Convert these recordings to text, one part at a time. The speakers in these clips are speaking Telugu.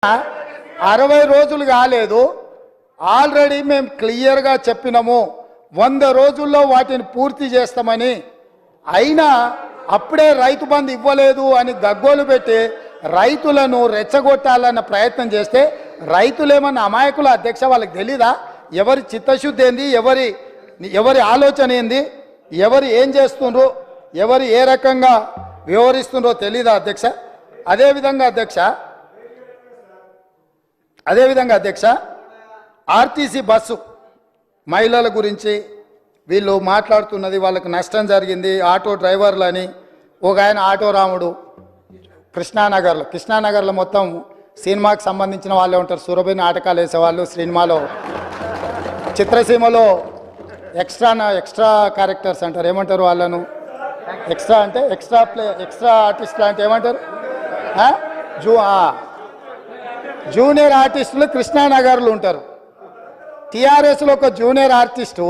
60 రోజులు కాలేదు. ఆల్రెడీ మేము క్లియర్గా చెప్పినాము 100 రోజుల్లో వాటిని పూర్తి చేస్తామని. అయినా అప్పుడే రైతు బంధు ఇవ్వలేదు అని గగ్గోలు పెట్టి రైతులను రెచ్చగొట్టాలన్న ప్రయత్నం చేస్తే రైతులేమన్నా అమాయకుల అధ్యక్ష? వాళ్ళకి తెలీదా ఎవరి చిత్తశుద్ధి ఏంది, ఎవరి ఆలోచన ఏంది, ఎవరు ఏం చేస్తుండ్రో, ఎవరు ఏ రకంగా వ్యవహరిస్తుండ్రో తెలీదా అధ్యక్ష? అదేవిధంగా అధ్యక్ష ఆర్టీసీ బస్సు మహిళల గురించి వీళ్ళు మాట్లాడుతున్నది, వాళ్ళకి నష్టం జరిగింది ఆటో డ్రైవర్లని. ఒక ఆయన ఆటో రాముడు కృష్ణానగర్లో మొత్తం సినిమాకి సంబంధించిన వాళ్ళే ఉంటారు. సురభి నాటకాలు వేసేవాళ్ళు, సినిమాలో చిత్రసీమలో ఎక్స్ట్రా క్యారెక్టర్స్ అంటారు, ఏమంటారు వాళ్ళను? ఎక్స్ట్రా ఆర్టిస్ట్ అంటే ఏమంటారు? జూనియర్ ఆర్టిస్టులు కృష్ణానగర్లు ఉంటారు. టీఆర్ఎస్లో ఒక జూనియర్ ఆర్టిస్టు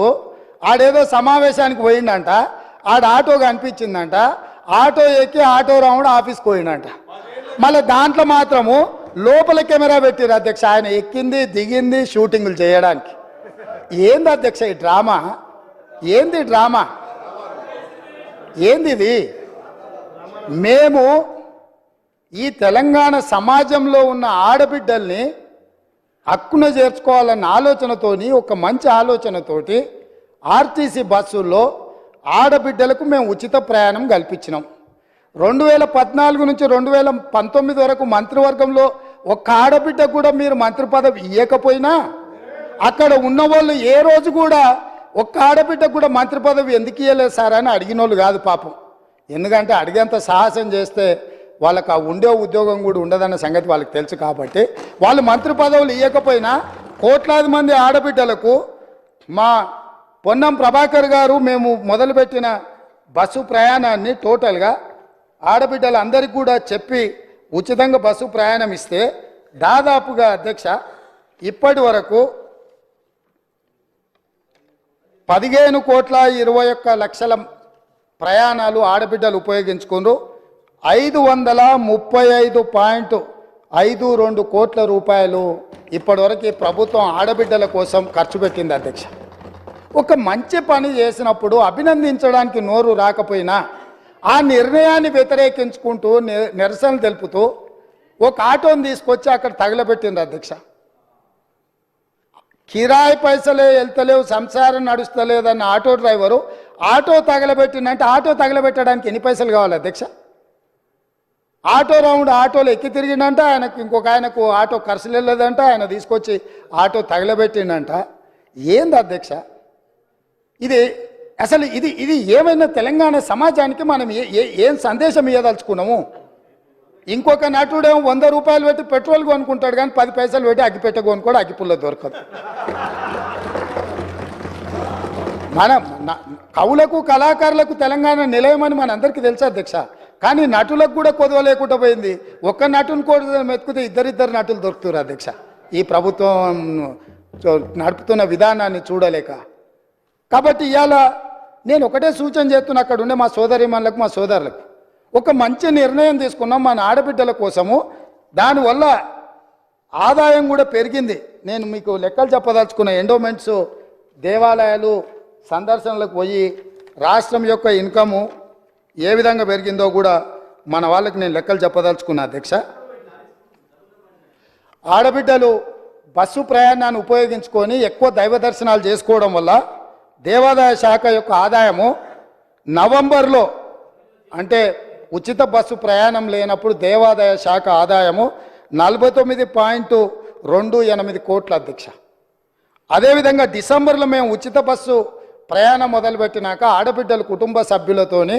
ఆడేదో సమావేశానికి పోయిండంట, ఆడ ఆటో కనిపించిందంట, ఆటో ఎక్కి ఆటో రాముడు ఆఫీస్కి పోయిండంట. మళ్ళీ దాంట్లో మాత్రము లోపల కెమెరా పెట్టిరు అధ్యక్ష, ఆయన ఎక్కింది దిగింది షూటింగ్లు చేయడానికి. ఏంది అధ్యక్ష ఈ డ్రామా? ఏంది డ్రామా? ఏంది ఇది? మేము ఈ తెలంగాణ సమాజంలో ఉన్న ఆడబిడ్డల్ని హక్కున చేర్చుకోవాలన్న ఆలోచనతోని, ఒక మంచి ఆలోచనతోటి ఆర్టీసీ బస్సుల్లో ఆడబిడ్డలకు మేము ఉచిత ప్రయాణం కల్పించినాం. 2014 నుంచి 2019 వరకు మంత్రివర్గంలో ఒక్క ఆడబిడ్డ కూడా మీరు మంత్రి పదవి ఇవ్వకపోయినా అక్కడ ఉన్నవాళ్ళు ఏ రోజు కూడా ఒక్క ఆడబిడ్డ కూడా మంత్రి పదవి ఎందుకు ఇవ్వలేదు సార్ అని అడిగిన వాళ్ళు కాదు పాపం. ఎందుకంటే అడిగేంత సాహసం చేస్తే వాళ్ళకు ఆ ఉండే ఉద్యోగం కూడా ఉండదన్న సంగతి వాళ్ళకి తెలుసు. కాబట్టి వాళ్ళు మంత్రి పదవులు ఇవ్వకపోయినా కోట్లాది మంది ఆడబిడ్డలకు మా పొన్నం ప్రభాకర్ గారు మేము మొదలుపెట్టిన బస్సు ప్రయాణాన్ని టోటల్గా ఆడబిడ్డలందరికీ కూడా చెప్పి ఉచితంగా బస్సు ప్రయాణం ఇస్తే దాదాపుగా అధ్యక్ష ఇప్పటి వరకు 15,21,00,000 ప్రయాణాలు ఆడబిడ్డలు ఉపయోగించుకుంటూ 535.52 కోట్ల రూపాయలు ఇప్పటివరకు ప్రభుత్వం ఆడబిడ్డల కోసం ఖర్చు పెట్టింది అధ్యక్ష. ఒక మంచి పని చేసినప్పుడు అభినందించడానికి నోరు రాకపోయినా ఆ నిర్ణయాన్ని వ్యతిరేకించుకుంటూ నిరసన తెలుపుతూ ఒక ఆటోని తీసుకొచ్చి అక్కడ తగలబెట్టింది అధ్యక్ష. కిరాయి పైసలే వెళ్తలేవు, సంసారం నడుస్తలేదన్న ఆటో డ్రైవరు ఆటో తగలబెట్టిందంటే ఆటో తగలబెట్టడానికి ఎన్ని పైసలు కావాలి అధ్యక్ష? ఆటో రౌండ్ ఆటోలో ఎక్కి తిరిగిండంట, ఆయనకు ఇంకొక ఆయనకు ఆటో ఖర్చు వెళ్ళలేదంట, ఆయన తీసుకొచ్చి ఆటో తగలబెట్టిండంట. ఏంది అధ్యక్ష ఇది? అసలు ఇది ఏమైనా తెలంగాణ సమాజానికి మనం ఏం సందేశం ఇవ్వదలుచుకున్నాము? ఇంకొక నటుడేమో 100 రూపాయలు పెట్టి పెట్రోల్ కొనుక్కుంటాడు, కానీ 10 పైసలు పెట్టి అగ్గిపెట్ట కొనుక్కోడు, అగ్గిపుల్ల దొరకదు. మన కవులకు కళాకారులకు తెలంగాణ నిలయమని మనందరికీ తెలుసు అధ్యక్ష. కానీ నటులకు కూడా కొదవ లేకుండా పోయింది. ఒక్క నటుని కూడా మెతుకుతే ఇద్దరిద్దరు నటులు దొరుకుతారు అధ్యక్ష. ఈ ప్రభుత్వం నడుపుతున్న విధానాన్ని చూడలేక. కాబట్టి ఇవాళ నేను ఒకటే సూచన చేస్తున్నా, అక్కడ ఉండే మా సోదరిమణులకు, మా సోదరులకు ఒక మంచి నిర్ణయం తీసుకున్నాం మన ఆడబిడ్డల కోసము. దానివల్ల ఆదాయం కూడా పెరిగింది. నేను మీకు లెక్కలు చెప్పదలుచుకున్న ఎండోమెంట్స్, దేవాలయాలు సందర్శనలకు పోయి రాష్ట్రం యొక్క ఇన్కము ఏ విధంగా పెరిగిందో కూడా మన వాళ్ళకి నేను లెక్కలు చెప్పదలుచుకున్నా అధ్యక్ష. ఆడబిడ్డలు బస్సు ప్రయాణాన్ని ఉపయోగించుకొని ఎక్కువ దైవ దర్శనాలు చేసుకోవడం వల్ల దేవాదాయ శాఖ యొక్క ఆదాయము నవంబర్లో, అంటే ఉచిత బస్సు ప్రయాణం లేనప్పుడు దేవాదాయ శాఖ ఆదాయము 49.28 కోట్ల అధ్యక్ష. అదేవిధంగా డిసెంబర్లో మేము ఉచిత బస్సు ప్రయాణం మొదలుపెట్టినాక ఆడబిడ్డలు కుటుంబ సభ్యులతోని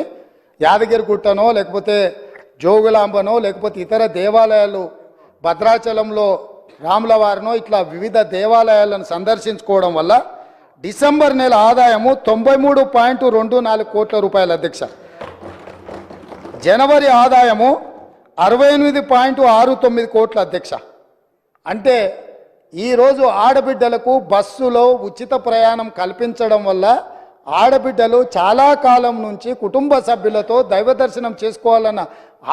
యాదగిరిగుట్టనో లేకపోతే జోగులాంబనో లేకపోతే ఇతర దేవాలయాలు భద్రాచలంలో రాములవారినో ఇట్లా వివిధ దేవాలయాలను సందర్శించుకోవడం వల్ల డిసెంబర్ నెల ఆదాయము 93.24 కోట్ల రూపాయలు అధ్యక్ష. జనవరి ఆదాయము 68.69 కోట్ల అధ్యక్ష. అంటే ఈరోజు ఆడబిడ్డలకు బస్సులో ఉచిత ప్రయాణం కల్పించడం వల్ల ఆడబిడ్డలు చాలా కాలం నుంచి కుటుంబ సభ్యులతో దైవ దర్శనం చేసుకోవాలన్న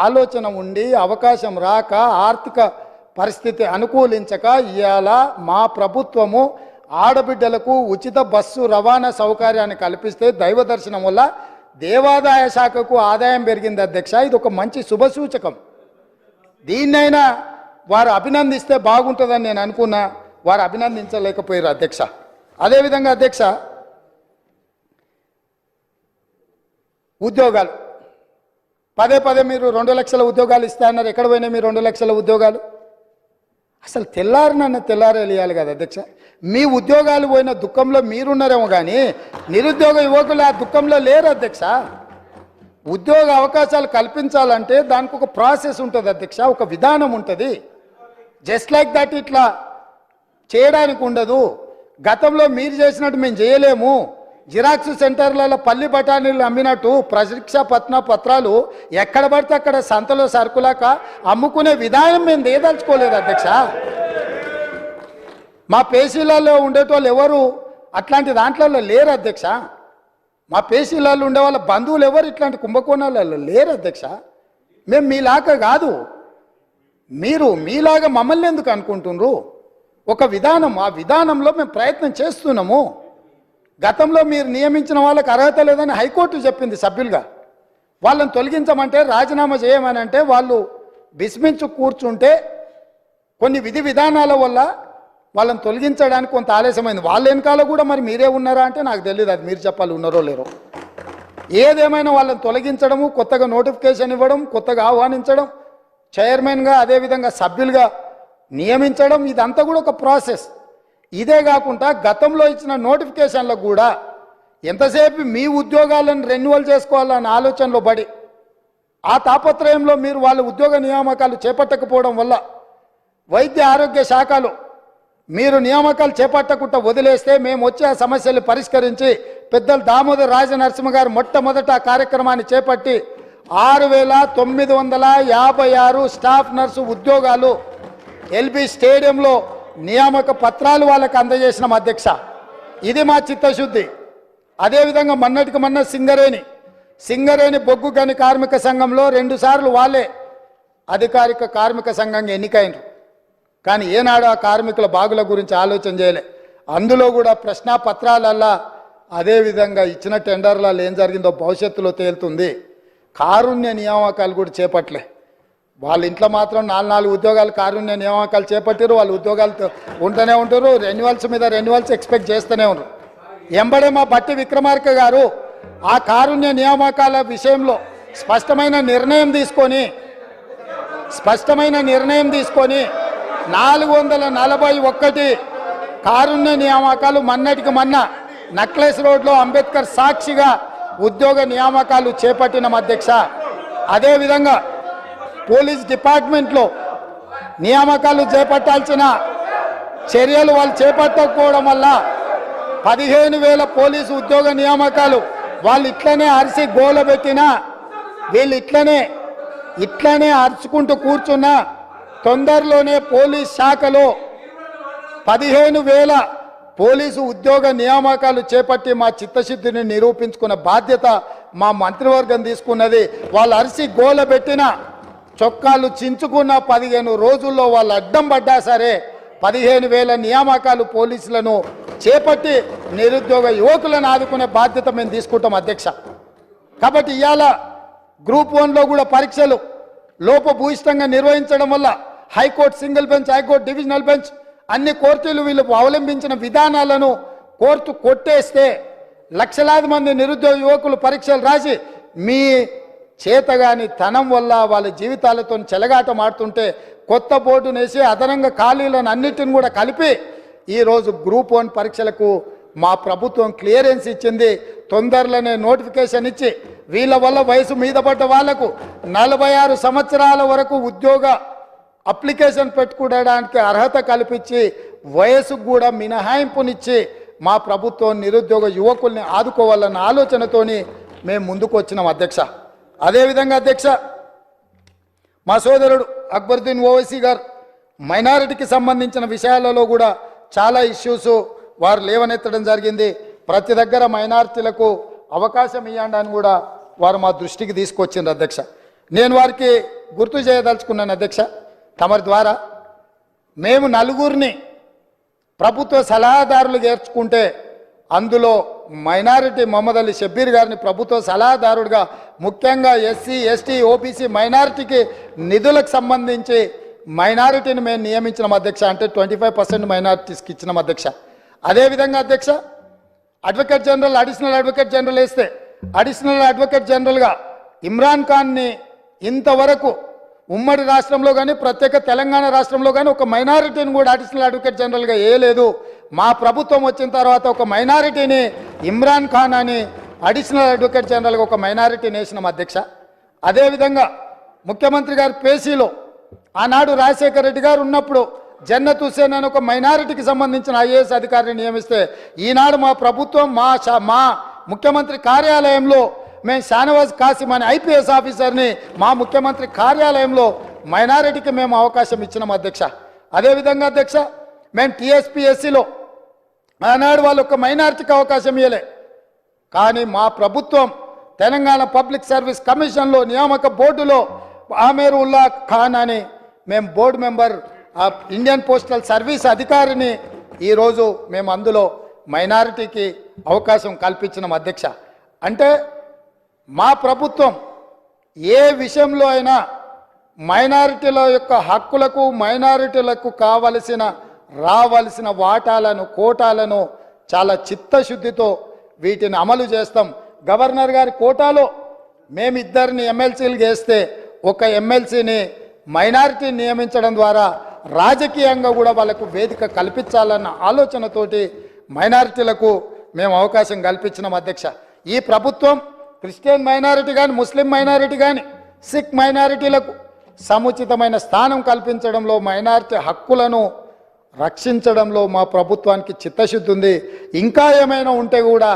ఆలోచన ఉండి అవకాశం రాక ఆర్థిక పరిస్థితి అనుకూలించక ఇవాళ మా ప్రభుత్వము ఆడబిడ్డలకు ఉచిత బస్సు రవాణా సౌకర్యాన్ని కల్పిస్తే దైవ దర్శనం వల్ల దేవాదాయ శాఖకు ఆదాయం పెరిగింది అధ్యక్ష. ఇది ఒక మంచి శుభసూచకం. దీన్నైనా వారు అభినందిస్తే బాగుంటుందని నేను అనుకున్నా. వారు అభినందించలేకపోయారు అధ్యక్ష. అదేవిధంగా అధ్యక్ష, ఉద్యోగాలు పదే పదే మీరు 2 లక్షల ఉద్యోగాలు ఇస్తా అన్నారు. ఎక్కడ పోయినా మీరు 2 లక్షల ఉద్యోగాలు? అసలు తెల్లారేయాలి కదా అధ్యక్ష. మీ ఉద్యోగాలు పోయిన దుఃఖంలో మీరున్నారేమో కానీ నిరుద్యోగ యువకులు ఆ దుఃఖంలో లేరు అధ్యక్ష. ఉద్యోగ అవకాశాలు కల్పించాలంటే దానికి ఒక ప్రాసెస్ ఉంటుంది అధ్యక్ష, ఒక విధానం ఉంటుంది. జస్ట్ లైక్ దట్ ఇట్లా చేయడానికి ఉండదు. గతంలో మీరు చేసినట్టు మేము చేయలేము. జిరాక్స్ సెంటర్లలో పల్లి బఠానీలు అమ్మినట్టు పరీక్షా పత్రాలు ఎక్కడ పడితే అక్కడ సంతలో సరుకులాక అమ్ముకునే విధానం మేము దేదలుచుకోలేదు అధ్యక్ష. మా పేసీలలో ఉండేటోళ్ళు ఎవరు అట్లాంటి దాంట్లో లేరు అధ్యక్ష. మా పేసీలలో ఉండే వాళ్ళ బంధువులు ఎవరు ఇట్లాంటి కుంభకోణాలలో లేరు అధ్యక్ష. మేము మీలాగా కాదు, మీరు మీలాగా మమ్మల్ని ఎందుకు అనుకుంటున్నారు? ఒక విధానం, ఆ విధానంలో మేము ప్రయత్నం చేస్తున్నాము. గతంలో మీరు నియమించిన వాళ్ళకి అర్హత లేదని హైకోర్టు చెప్పింది సభ్యులుగా. వాళ్ళని తొలగించమంటే రాజీనామా చేయమని అంటే వాళ్ళు విస్మించు కూర్చుంటే కొన్ని విధి విధానాల వల్ల వాళ్ళని తొలగించడానికి కొంత ఆలస్యమైంది. వాళ్ళ వెనకాల కూడా మరి మీరే ఉన్నారా అంటే నాకు తెలియదు, అది మీరు చెప్పాలి ఉన్నారో లేరో. ఏదేమైనా వాళ్ళని తొలగించడము, కొత్తగా నోటిఫికేషన్ ఇవ్వడం, కొత్తగా ఆహ్వానించడం, చైర్మన్గా అదేవిధంగా సభ్యులుగా నియమించడం, ఇదంతా కూడా ఒక ప్రాసెస్. ఇదే కాకుండా గతంలో ఇచ్చిన నోటిఫికేషన్లకు కూడా ఎంతసేపు మీ ఉద్యోగాలను రెన్యువల్ చేసుకోవాలన్న ఆలోచనలో పడి ఆ తాపత్రయంలో మీరు వాళ్ళ ఉద్యోగ నియామకాలు చేపట్టకపోవడం వల్ల వైద్య ఆరోగ్య శాఖలో మీరు నియామకాలు చేపట్టకుండా వదిలేస్తే మేము వచ్చే ఆ సమస్యలు పరిష్కరించి పెద్దలు దామోదర్ రాజనరసింహ గారు మొట్టమొదట ఆ కార్యక్రమాన్ని చేపట్టి 6,956 స్టాఫ్ నర్సు ఉద్యోగాలు ఎల్బీ స్టేడియంలో నియామక పత్రాలు వాళ్ళకి అందజేసినాం అధ్యక్ష. ఇది మా చిత్తశుద్ధి. అదేవిధంగా మొన్నటికి మొన్న సింగరేణి బొగ్గు గని కార్మిక సంఘంలో 2 సార్లు వాళ్ళే అధికారిక కార్మిక సంఘంగా ఎన్నికైనరు. కానీ ఏనాడు ఆ కార్మికుల బాగుల గురించి ఆలోచన చేయలే. అందులో కూడా ప్రశ్నాపత్రాలల్లా అదేవిధంగా ఇచ్చిన టెండర్లలో ఏం జరిగిందో భవిష్యత్తులో తేలుతుంది. కారుణ్య నియామకాలు కూడా చేపట్టలే. వాళ్ళ ఇంట్లో మాత్రం 4 ఉద్యోగాలు కారుణ్య నియామకాలు చేపట్టారు. వాళ్ళు ఉద్యోగాలు ఉంటూనే ఉంటారు, రెన్యువల్స్ మీద రెన్యువల్స్ ఎక్స్పెక్ట్ చేస్తూనే ఉన్నారు. ఎంబడే మా బట్టి విక్రమార్క గారు ఆ కారుణ్య నియామకాల విషయంలో స్పష్టమైన నిర్ణయం తీసుకొని 441 కారుణ్య నియామకాలు మొన్నటికి మొన్న నక్లెస్ రోడ్లో అంబేద్కర్ సాక్షిగా ఉద్యోగ నియామకాలు చేపట్టిన అధ్యక్ష. అదేవిధంగా పోలీస్ డిపార్ట్మెంట్లో నియామకాలు చేపట్టాల్సిన చర్యలు వాళ్ళు చేపట్టకపోవడం వల్ల 15,000 పోలీసు ఉద్యోగ నియామకాలు వాళ్ళు ఇట్లనే అరిసి గోలబెట్టినా వీళ్ళు ఇట్లనే అరుచుకుంటూ కూర్చున్నా తొందరలోనే పోలీస్ శాఖలో 15,000 పోలీసు ఉద్యోగ నియామకాలు చేపట్టి మా చిత్తశుద్ధిని నిరూపించుకున్న బాధ్యత మా మంత్రివర్గం తీసుకున్నది. వాళ్ళు అరిసి గోలబెట్టిన చొక్కాలు చించుకున్న 15 రోజుల్లో వాళ్ళు అడ్డం పడ్డా సరే 15,000 నియామకాలు పోలీసులను చేపట్టి నిరుద్యోగ యువకులను ఆదుకునే బాధ్యత మేము తీసుకుంటాం అధ్యక్ష. కాబట్టి ఇవాళ గ్రూప్ 1లో కూడా పరీక్షలు లోపభూయిష్టంగా నిర్వహించడం వల్ల high court single bench, high court divisional bench అన్ని కోర్టులు వీళ్ళు అవలంబించిన విధానాలను కోర్టు కొట్టేస్తే లక్షలాది మంది నిరుద్యోగ యువకులు పరీక్షలు రాసి మీ చేతగాని తనం వల్ల వాళ్ళ జీవితాలతో చెలగాటం ఆడుతుంటే కొత్త బోర్డును వేసి అదనంగా ఖాళీలను అన్నిటిని కూడా కలిపి ఈరోజు గ్రూప్ 1 పరీక్షలకు మా ప్రభుత్వం క్లియరెన్స్ ఇచ్చింది. తొందరలోనే నోటిఫికేషన్ ఇచ్చి వీళ్ళ వల్ల వయసు మీద పడ్డ వాళ్లకు 46 సంవత్సరాల వరకు ఉద్యోగ అప్లికేషన్ పెట్టుకోవడానికి అర్హత కల్పించి వయసుకు కూడా మినహాయింపునిచ్చి మా ప్రభుత్వం నిరుద్యోగ యువకుల్ని ఆదుకోవాలన్న ఆలోచనతోని మేము ముందుకు వచ్చినాం అధ్యక్ష. అదేవిధంగా అధ్యక్ష, మా సోదరుడు అక్బరుద్దీన్ ఓవైసీ గారు మైనారిటీకి సంబంధించిన విషయాలలో కూడా చాలా ఇష్యూస్ వారు లేవనెత్తడం జరిగింది. ప్రతి దగ్గర మైనారిటీలకు అవకాశం ఇవ్వండి అని కూడా వారు మా దృష్టికి తీసుకొచ్చిండ్రు అధ్యక్ష. నేను వారికి గుర్తు చేయదలుచుకున్నాను అధ్యక్ష తమరి ద్వారా. మేము నలుగురిని ప్రభుత్వ సలహాదారులు చేర్చుకుంటే అందులో మైనారిటీ మొహమ్మద్ అలీ షబ్బీర్ గారిని ప్రభుత్వ సలహాదారుడిగా ముఖ్యంగా ఎస్సీ ఎస్టీ ఓబీసీ మైనారిటీకి నిధులకు సంబంధించి మైనారిటీని మేము నియమించిన అధ్యక్ష. అంటే 25% మైనారిటీస్కి ఇచ్చిన అధ్యక్ష. అదేవిధంగా అధ్యక్ష advocate general additional advocate general వేస్తే అడిషనల్ అడ్వకేట్ జనరల్గా ఇమ్రాన్ ఖాన్ని ఇంతవరకు ఉమ్మడి రాష్ట్రంలో కానీ ప్రత్యేక తెలంగాణ రాష్ట్రంలో కానీ ఒక మైనారిటీని కూడా అడిషనల్ అడ్వకేట్ జనరల్గా వేయలేదు. మా ప్రభుత్వం వచ్చిన తర్వాత ఒక మైనారిటీని ఇమ్రాన్ ఖాన్ అని అడిషనల్ అడ్వకేట్ జనరల్గా ఒక మైనారిటీని వేసినాం అధ్యక్ష. అదేవిధంగా ముఖ్యమంత్రి గారి పేసీలో ఆనాడు రాజశేఖర రెడ్డి గారు ఉన్నప్పుడు జన్నత్ హుసేన్ అని ఒక మైనారిటీకి సంబంధించిన ఐఏఎస్ అధికారిని నియమిస్తే ఈనాడు మా ప్రభుత్వం మా ముఖ్యమంత్రి కార్యాలయంలో మేము షానవాజ్ కాసిం అనే ఐపీఎస్ ఆఫీసర్ని మా ముఖ్యమంత్రి కార్యాలయంలో మైనారిటీకి మేము అవకాశం ఇచ్చినాం అధ్యక్ష. అదేవిధంగా అధ్యక్ష మేము టీఎస్పీఎస్సీలో ఆనాడు వాళ్ళు ఒక మైనారిటీకి అవకాశం ఇవ్వలే. కానీ మా ప్రభుత్వం తెలంగాణ పబ్లిక్ సర్వీస్ కమిషన్లో నియామక బోర్డులో ఆమీర్ ఉల్లా ఖాన్ అని మేము board member Indian postal service అధికారిని ఈరోజు మేము అందులో మైనారిటీకి అవకాశం కల్పించినాం అధ్యక్ష. అంటే మా ప్రభుత్వం ఏ విషయంలో అయినా మైనారిటీల యొక్క హక్కులకు మైనారిటీలకు రావలసిన వాటాలను కోటాలను చాలా చిత్తశుద్ధితో వీటిని అమలు చేస్తాం. గవర్నర్ గారి కోటాలో మేమిద్దరిని ఎమ్మెల్సీలు చేస్తే ఒక ఎమ్మెల్సీని మైనారిటీ నియమించడం ద్వారా రాజకీయంగా కూడా వాళ్ళకు వేదిక కల్పించాలన్న ఆలోచనతోటి మైనారిటీలకు మేము అవకాశం కల్పించినాం అధ్యక్ష. ఈ ప్రభుత్వం క్రిస్టియన్ మైనారిటీ కానీ ముస్లిం మైనారిటీ కానీ సిక్ మైనారిటీలకు సముచితమైన స్థానం కల్పించడంలో మైనారిటీ హక్కులను రక్షించడంలో మా ప్రభుత్వానికి చిత్తశుద్ధి ఉంది. ఇంకా ఏమైనా ఉంటే కూడా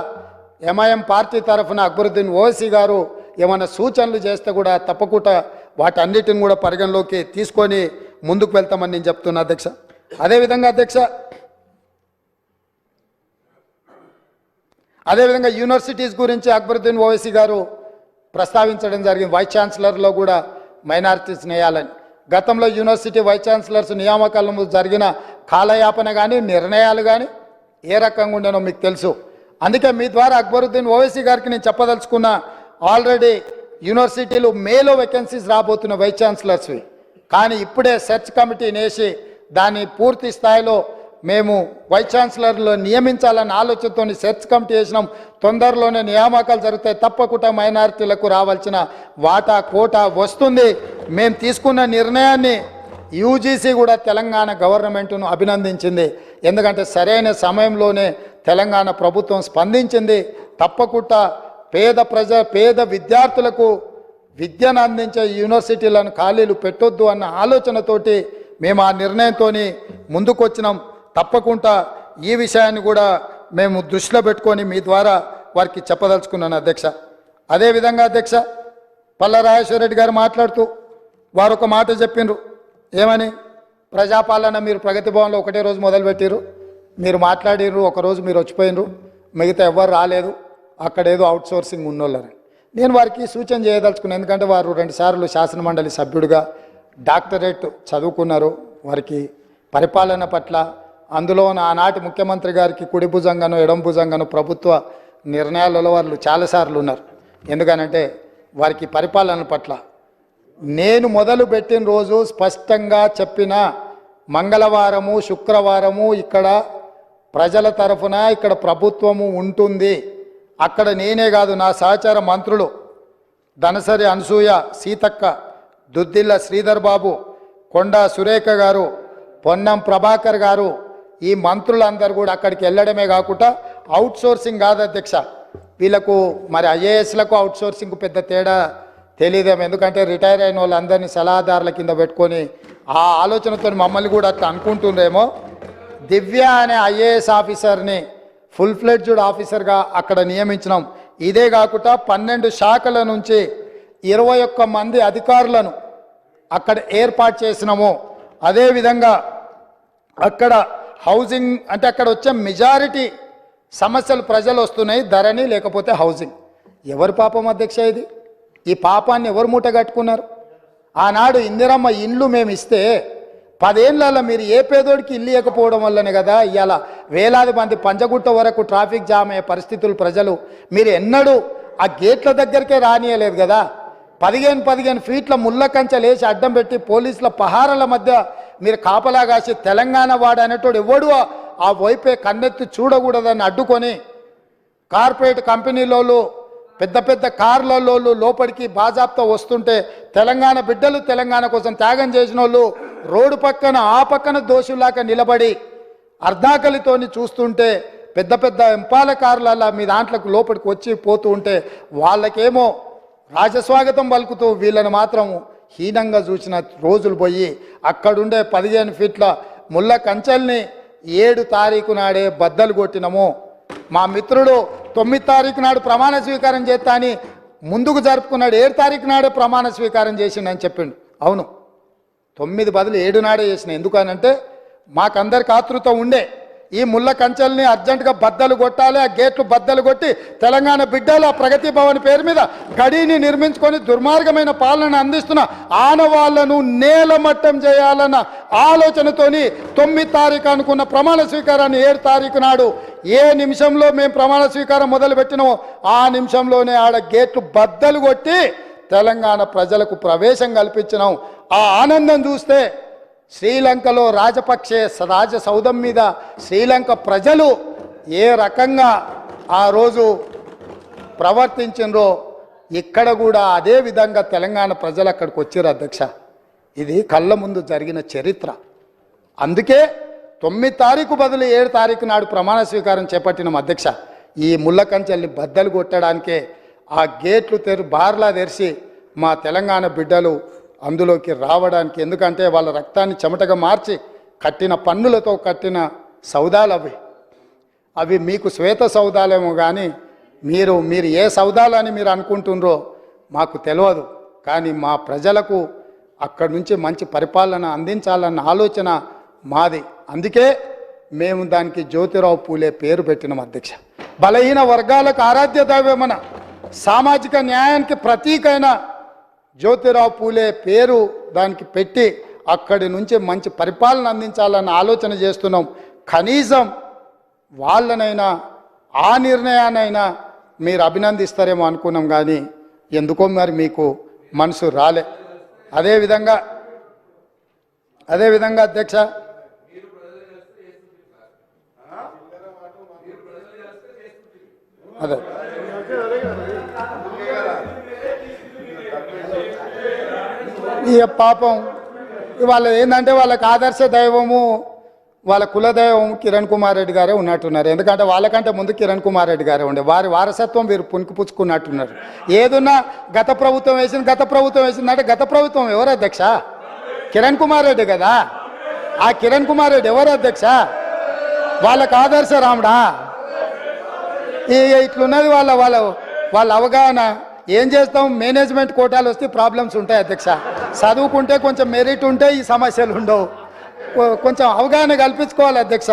ఎంఐఎం పార్టీ తరఫున అక్బరుద్దీన్ ఓవైసీ గారు ఏమైనా సూచనలు చేస్తే కూడా తప్పకుండా వాటన్నిటిని కూడా పరిగణలోకి తీసుకొని ముందుకు వెళ్తామని నేను చెప్తున్నా అధ్యక్ష. అదేవిధంగా అధ్యక్ష అదేవిధంగా యూనివర్సిటీస్ గురించి అక్బరుద్దీన్ ఓవైసీ గారు ప్రస్తావించడం జరిగింది. వైస్ ఛాన్సలర్లో కూడా మైనారిటీస్ వేయాలని. గతంలో యూనివర్సిటీ వైస్ ఛాన్సలర్స్ నియామకాలలో జరిగిన కాలయాపన కానీ నిర్ణయాలు కానీ ఏ రకంగా ఉండేనో మీకు తెలుసు. అందుకే మీ ద్వారా అక్బరుద్దీన్ ఓవైసీ గారికి నేను చెప్పదలుచుకున్న ఆల్రెడీ యూనివర్సిటీలు మేలో వేకెన్సీస్ రాబోతున్న వైస్ ఛాన్సలర్స్వి. కానీ ఇప్పుడే సెర్చ్ కమిటీని వేసి దాన్ని పూర్తి స్థాయిలో మేము వైస్ ఛాన్సలర్లో నియమించాలన్న ఆలోచనతో సెర్చ్ కమిటీ వేసినాం. తొందరలోనే నియామకాలు జరుగుతాయి. తప్పకుండా మైనారిటీలకు రావాల్సిన వాటా కోటా వస్తుంది. మేము తీసుకున్న నిర్ణయాన్ని యూజీసీ కూడా తెలంగాణ గవర్నమెంట్ను అభినందించింది. ఎందుకంటే సరైన సమయంలోనే తెలంగాణ ప్రభుత్వం స్పందించింది. తప్పకుండా పేద విద్యార్థులకు విద్యను అందించే యూనివర్సిటీలను ఖాళీలు పెట్టొద్దు అన్న ఆలోచనతోటి మేము ఆ నిర్ణయంతో ముందుకు వచ్చినాం. తప్పకుండా ఈ విషయాన్ని కూడా మేము దృష్టిలో పెట్టుకొని మీ ద్వారా వారికి చెప్పదలుచుకున్నాను అధ్యక్ష. అదేవిధంగా అధ్యక్ష పల్లా రాజేశ్వరరెడ్డి గారు మాట్లాడుతూ వారు ఒక మాట చెప్పిండ్రు. ఏమని? ప్రజాపాలన మీరు ప్రగతి భవన్లో ఒకటే రోజు మొదలుపెట్టిరు, మీరు మాట్లాడిర్రు, ఒకరోజు మీరు వచ్చిపోయినరు, మిగతా ఎవ్వరు రాలేదు, అక్కడేదో అవుట్సోర్సింగ్ ఉన్నోళ్ళని. నేను వారికి సూచన చేయదలుచుకున్నాను. ఎందుకంటే వారు 2 సార్లు శాసనమండలి సభ్యుడిగా డాక్టరేట్ చదువుకున్నారు. వారికి పరిపాలన పట్ల అందులో ఆనాటి ముఖ్యమంత్రి గారికి కుడి భుజంగాను ఎడం భుజంగాను ప్రభుత్వ నిర్ణయాలలో వాళ్ళు చాలాసార్లు ఉన్నారు. ఎందుకనంటే వారికి పరిపాలన పట్ల నేను మొదలుపెట్టిన రోజు స్పష్టంగా చెప్పిన మంగళవారము శుక్రవారము ఇక్కడ ప్రజల తరఫున ఇక్కడ ప్రభుత్వము ఉంటుంది. అక్కడ నేనే కాదు, నా సహచార మంత్రులు ధనసరి అనసూయ, సీతక్క, దుద్దిల్ల శ్రీధర్ బాబు, కొండా సురేఖ గారు, పొన్నం ప్రభాకర్ గారు, ఈ మంత్రులందరూ కూడా అక్కడికి వెళ్ళడమే కాకుండా అవుట్సోర్సింగ్ కాదు అధ్యక్ష. వీళ్ళకు మరి ఐఏఎస్లకు అవుట్సోర్సింగ్ పెద్ద తేడా తెలియదేమో. ఎందుకంటే రిటైర్ అయిన వాళ్ళందరినీ సలహాదారుల కింద పెట్టుకొని ఆ ఆలోచనతో మమ్మల్ని కూడా అట్లా అనుకుంటుండేమో. దివ్య అనే ఐఏఎస్ ఆఫీసర్ని ఫుల్ ఫ్లెడ్జ్డ్ ఆఫీసర్గా అక్కడ నియమించినాం. ఇదే కాకుండా 12 శాఖల నుంచి 21 మంది అధికారులను అక్కడ ఏర్పాటు చేసినాము. అదేవిధంగా అక్కడ హౌసింగ్ అంటే అక్కడ వచ్చే మెజారిటీ సమస్యలు ప్రజలు వస్తున్నాయి, ధరణి లేకపోతే హౌసింగ్. ఎవరు పాపం అధ్యక్ష ఇది? ఈ పాపాన్ని ఎవరు మూట కట్టుకున్నారు? ఆనాడు ఇందిరమ్మ ఇండ్లు మేము ఇస్తే 10 ఏళ్ళలో మీరు ఏ పేదోడికి ఇల్లు ఇవ్వకపోవడం వల్లనే కదా ఇవాళ వేలాది మంది పంజగుట్ట వరకు ట్రాఫిక్ జామ్ అయ్యే పరిస్థితులు ప్రజలు మీరు ఎన్నడూ ఆ గేట్ల దగ్గరికే రానియలేదు కదా. 15 ఫీట్ల ముళ్ళ కంచెలేసి అడ్డం పెట్టి పోలీసుల పహారాల మధ్య మీరు కాపలా కాసి తెలంగాణ వాడు అనేటోడు ఎవడు ఆ వైపే కన్నెత్తి చూడకూడదని అడ్డుకొని కార్పొరేట్ కంపెనీలోళ్ళు పెద్ద పెద్ద కార్లలో లోపలికి బాజాప్తా వస్తుంటే తెలంగాణ బిడ్డలు తెలంగాణ కోసం త్యాగం చేసిన వాళ్ళు రోడ్డు పక్కన ఆ పక్కన దోషులాగా నిలబడి అర్ధాకలితోని చూస్తుంటే పెద్ద పెద్ద ఎంపాల కార్లలో మీ దాంట్లోకి లోపలికి వచ్చి పోతూ ఉంటే వాళ్ళకేమో రాజస్వాగతం పలుకుతూ వీళ్ళని మాత్రం హీనంగా చూసిన రోజులు పోయి అక్కడుండే 15 ఫీట్ల ముళ్ళ కంచెల్ని 7 తారీఖు నాడే బద్దలు కొట్టినము. మా మిత్రుడు 9 తారీఖు నాడు ప్రమాణ స్వీకారం చేస్తా అని ముందుకు జరుపుకున్నాడు. 7 తారీఖు నాడే ప్రమాణ స్వీకారం చేసిండని చెప్పిండు. అవును, 9 బదులు 7 నాడే చేసిన. ఎందుకనంటే మాకందరికి ఆతృత ఉండే ఈ ముళ్ళ కంచెల్ని అర్జెంటుగా బద్దలు కొట్టాలి, ఆ గేట్లు బద్దలు కొట్టి తెలంగాణ బిడ్డలు ఆ ప్రగతి భవన్ పేరు మీద గడిని నిర్మించుకొని దుర్మార్గమైన పాలన అందిస్తున్న ఆనవాళ్లను నేలమట్టం చేయాలన్న ఆలోచనతోని 9 తారీఖు అనుకున్న ప్రమాణ స్వీకారాన్ని 7 తారీఖు నాడు ఏ నిమిషంలో మేము ప్రమాణ స్వీకారం మొదలుపెట్టినామో ఆ నిమిషంలోనే ఆడ గేట్లు బద్దలు కొట్టి తెలంగాణ ప్రజలకు ప్రవేశం కల్పించినాం. ఆ ఆనందం చూస్తే శ్రీలంకలో రాజపక్షే రాజసౌధం మీద శ్రీలంక ప్రజలు ఏ రకంగా ఆ రోజు ప్రవర్తించినరో ఇక్కడ కూడా అదే విధంగా తెలంగాణ ప్రజలు అక్కడికి వచ్చారు అధ్యక్ష. ఇది కళ్ళ ముందు జరిగిన చరిత్ర. అందుకే 9 తారీఖు బదులు 7 తారీఖు నాడు ప్రమాణ స్వీకారం చేపట్టిన అధ్యక్ష. ఈ ముళ్ళ కంచెల్ని బద్దలు కొట్టడానికే ఆ గేట్లు బార్లా తెరిచి మా తెలంగాణ బిడ్డలు అందులోకి రావడానికి. ఎందుకంటే వాళ్ళ రక్తాన్ని చెమటగా మార్చి కట్టిన పన్నులతో కట్టిన సౌదాలు అవి మీకు శ్వేత సౌదాలేమో కానీ మీరు ఏ సౌదాలని మీరు అనుకుంటున్నారో మాకు తెలియదు. కానీ మా ప్రజలకు అక్కడి నుంచి మంచి పరిపాలన అందించాలన్న ఆలోచన మాది. అందుకే మేము దానికి జ్యోతిరావు పూలే పేరు పెట్టినాం అధ్యక్ష. బలహీన వర్గాలకు ఆరాధ్య దైవమన సామాజిక న్యాయానికి ప్రతీకైన జ్యోతిరావు పూలే పేరు దానికి పెట్టి అక్కడి నుంచి మంచి పరిపాలన అందించాలన్న ఆలోచన చేస్తున్నాం. కనీసం వాళ్ళనైనా ఆ నిర్ణయానైనా మీరు అభినందిస్తారేమో అనుకున్నాం, కానీ ఎందుకో మరి మీకు మనసు రాలే. అదేవిధంగా అధ్యక్ష అదే ఇక పాపం వాళ్ళ ఏంటంటే వాళ్ళకి ఆదర్శ దైవము వాళ్ళ కులదైవం కిరణ్ కుమార్ రెడ్డి గారే ఉన్నట్టున్నారు. ఎందుకంటే వాళ్ళకంటే ముందు కిరణ్ కుమార్ రెడ్డి గారే ఉండే, వారి వారసత్వం వీరు పుచ్చుకున్నట్టున్నారు. ఏదున్నా గత ప్రభుత్వం వేసిందంటే గత ప్రభుత్వం ఎవరు అధ్యక్ష? కిరణ్ కుమార్ రెడ్డి కదా. ఆ కిరణ్ కుమార్ రెడ్డి ఎవరు అధ్యక్ష? వాళ్ళకి ఆదర్శ రాముడా? ఇట్లున్నది వాళ్ళ అవగాహన. ఏం చేస్తాం, మేనేజ్మెంట్ కోటాలు వస్తే ప్రాబ్లమ్స్ ఉంటాయి అధ్యక్ష. చదువుకుంటే కొంచెం మెరిట్ ఉంటే ఈ సమస్యలు ఉండవు. కొంచెం అవగాహన కల్పించుకోవాలి అధ్యక్ష.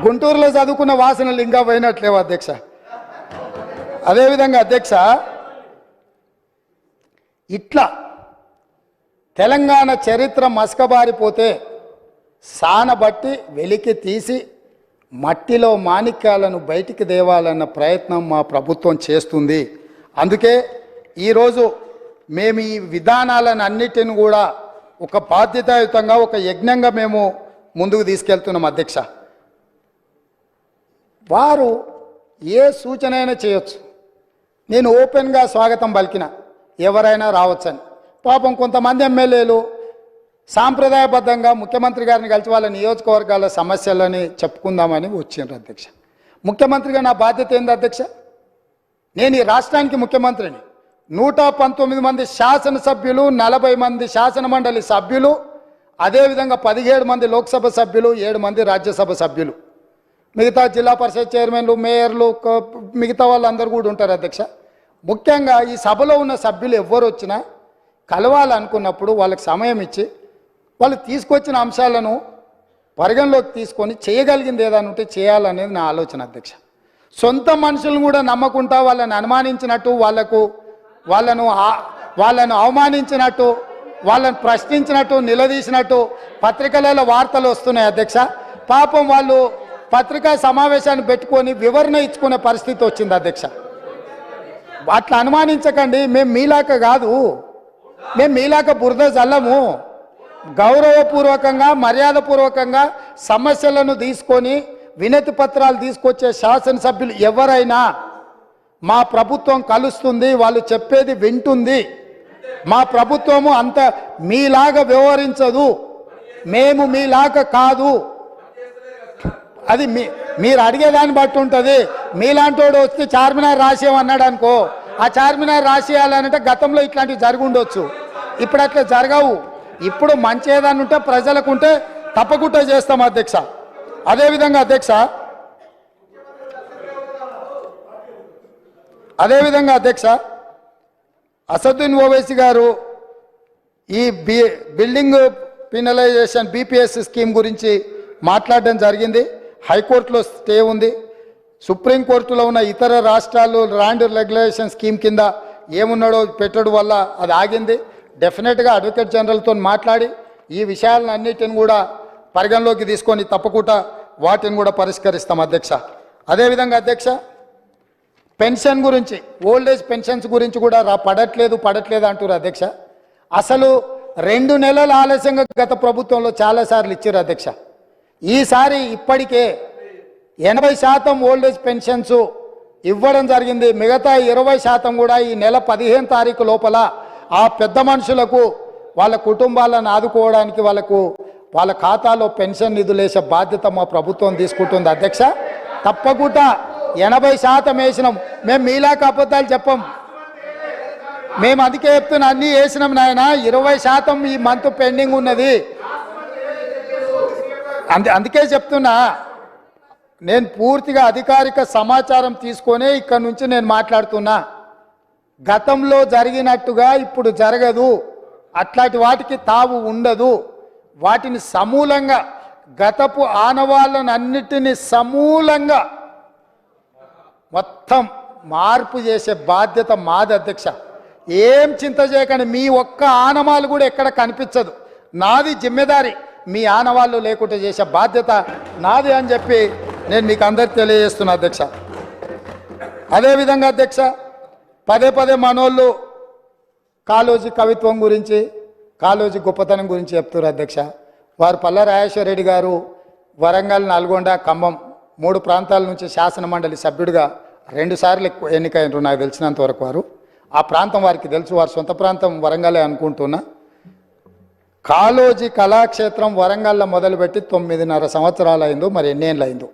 గుంటూరులో చదువుకున్న వాసనలు ఇంకా పోయినట్లేవు అధ్యక్ష. అదేవిధంగా అధ్యక్ష, ఇట్లా తెలంగాణ చరిత్ర మసకబారిపోతే సానబట్టి వెలికి తీసి మట్టిలో మాణిక్యాలను బయటికి తేవాలన్న ప్రయత్నం మా ప్రభుత్వం చేస్తుంది. అందుకే ఈరోజు మేము ఈ విధానాలను అన్నిటిని కూడా ఒక బాధ్యతాయుతంగా ఒక యజ్ఞంగా మేము ముందుకు తీసుకెళ్తున్నాం అధ్యక్ష. వారు ఏ సూచన అయినా చేయొచ్చు, నేను ఓపెన్గా స్వాగతం పలికిన ఎవరైనా రావచ్చని. పాపం కొంతమంది ఎమ్మెల్యేలు సాంప్రదాయబద్ధంగా ముఖ్యమంత్రి గారిని కలిసి వాళ్ళ నియోజకవర్గాల సమస్యలని చెప్పుకుందామని వచ్చిండ్రు అధ్యక్ష. ముఖ్యమంత్రిగా నా బాధ్యత ఏంది అధ్యక్ష? నేను ఈ రాష్ట్రానికి ముఖ్యమంత్రిని. 119 మంది శాసనసభ్యులు, 40 మంది శాసన మండలి సభ్యులు, అదేవిధంగా 17 మంది లోక్సభ సభ్యులు, 7 మంది రాజ్యసభ సభ్యులు, మిగతా జిల్లా పరిషత్ చైర్మన్లు, మేయర్లు, మిగతా వాళ్ళందరూ కూడా ఉంటారు అధ్యక్ష. ముఖ్యంగా ఈ సభలో ఉన్న సభ్యులు ఎవ్వరు వచ్చినా కలవాలనుకున్నప్పుడు వాళ్ళకి సమయం ఇచ్చి వాళ్ళు తీసుకొచ్చిన అంశాలను పరిగణలోకి తీసుకొని చేయగలిగింది ఏదైనా ఉంటే చేయాలనేది నా ఆలోచన అధ్యక్ష. సొంత మనుషులను కూడా నమ్మకుంటా వాళ్ళని అనుమానించినట్టు వాళ్ళను అవమానించినట్టు వాళ్ళని ప్రశ్నించినట్టు నిలదీసినట్టు పత్రికలలో వార్తలు వస్తున్నాయి అధ్యక్ష. పాపం వాళ్ళు పత్రికా సమావేశాన్ని పెట్టుకొని వివరణ ఇచ్చుకునే పరిస్థితి వచ్చింది అధ్యక్ష. అట్లా అనుమానించకండి, మేము మీలాక కాదు, మేము మీలాక బురద జల్లము. గౌరవపూర్వకంగా మర్యాదపూర్వకంగా సమస్యలను తీసుకొని వినతి పత్రాలు తీసుకొచ్చే శాసనసభ్యులు ఎవరైనా మా ప్రభుత్వం కలుస్తుంది, వాళ్ళు చెప్పేది వింటుంది, మా ప్రభుత్వము అంత మీలాగా వ్యవహరించదు, మేము మీలాగా కాదు, అది మీరు అడిగేదాన్ని బట్టి ఉంటుంది. మీలాంటి వాడు వస్తే చార్మినార్ రాసేయమన్నాడు అనుకో, ఆ చార్మినార్ రాసేయాలంటే గతంలో ఇట్లాంటివి జరిగి ఉండొచ్చు, ఇప్పుడు అట్లా జరగవు. ఇప్పుడు మంచి ఏదైనా ఉంటే ప్రజలకు ఉంటే తప్పకుండా చేస్తాం అధ్యక్ష. అదేవిధంగా అధ్యక్ష అసదుద్దీన్ ఓవైసీ గారు ఈ బిల్డింగ్ పినలైజేషన్ బీపీఎస్ స్కీమ్ గురించి మాట్లాడడం జరిగింది. హైకోర్టులో స్టే ఉంది, సుప్రీంకోర్టులో ఉన్న ఇతర రాష్ట్రాలు ల్యాండ్ రెగ్యులేషన్ స్కీమ్ కింద ఏమున్నాడో పెట్టడం వల్ల అది ఆగింది. డెఫినెట్గా అడ్వకేట్ జనరల్తో మాట్లాడి ఈ విషయాలను అన్నిటిని కూడా పరిగణలోకి తీసుకొని తప్పకుండా వాటిని కూడా పరిష్కరిస్తాం అధ్యక్ష. అదేవిధంగా అధ్యక్ష పెన్షన్ గురించి, ఓల్డ్ ఏజ్ పెన్షన్స్ గురించి కూడా పడట్లేదు అంటారు అధ్యక్ష. అసలు 2 నెలల ఆలస్యంగా గత ప్రభుత్వంలో చాలాసార్లు ఇచ్చారు అధ్యక్ష. ఈసారి ఇప్పటికే 80% ఓల్డ్ ఏజ్ పెన్షన్స్ ఇవ్వడం జరిగింది. మిగతా 20% కూడా ఈ నెల 15 తారీఖు లోపల ఆ పెద్ద మనుషులకు వాళ్ళ కుటుంబాలను ఆదుకోవడానికి వాళ్ళ ఖాతాలో పెన్షన్ నిధులు వేసే బాధ్యత మా ప్రభుత్వం తీసుకుంటుంది అధ్యక్ష. తప్పకుండా 80% వేసినాం. మేము మీలాక అబద్ధాలు చెప్పం, మేము అందుకే చెప్తున్నా అన్నీ వేసినాం నాయన. 20% ఈ మంత్ పెండింగ్ ఉన్నది. అందుకే చెప్తున్నా, నేను పూర్తిగా అధికారిక సమాచారం తీసుకొనే ఇక్కడ నుంచి నేను మాట్లాడుతున్నా. గతంలో జరిగినట్టుగా ఇప్పుడు జరగదు, అట్లాంటి వాటికి తావు ఉండదు. వాటిని సమూలంగా గతపు ఆనవాళ్ళను అన్నిటినీ సమూలంగా మొత్తం మార్పు చేసే బాధ్యత మాది అధ్యక్ష. ఏం చింత చేయకండి, మీ ఒక్క ఆనవాళ్ళు కూడా ఎక్కడ కనిపించదు. నాది జిమ్మెదారి, మీ ఆనవాళ్ళు లేకుండా చేసే బాధ్యత నాది అని చెప్పి నేను మీకు అందరికి తెలియజేస్తున్నా అధ్యక్ష. అదేవిధంగా అధ్యక్ష పదే మనోళ్ళు కాళోజీ కవిత్వం గురించి, కాళోజీ గొప్పతనం గురించి చెప్తారు అధ్యక్ష. వారు పల్లా రాజేశ్వర రెడ్డి గారు వరంగల్, నల్గొండ, ఖమ్మం 3 ప్రాంతాల నుంచి శాసనమండలి సభ్యుడిగా 2 సార్లు ఎన్నికైనరు నాకు తెలిసినంత వరకు. వారు ఆ ప్రాంతం వారికి తెలుసు, వారి సొంత ప్రాంతం వరంగలే అనుకుంటున్నా. కాళోజీ కళాక్షేత్రం వరంగల్లో మొదలుపెట్టి 9.5 సంవత్సరాలు అయిందో, మరి ఎన్నేళ్ళు అయిందో,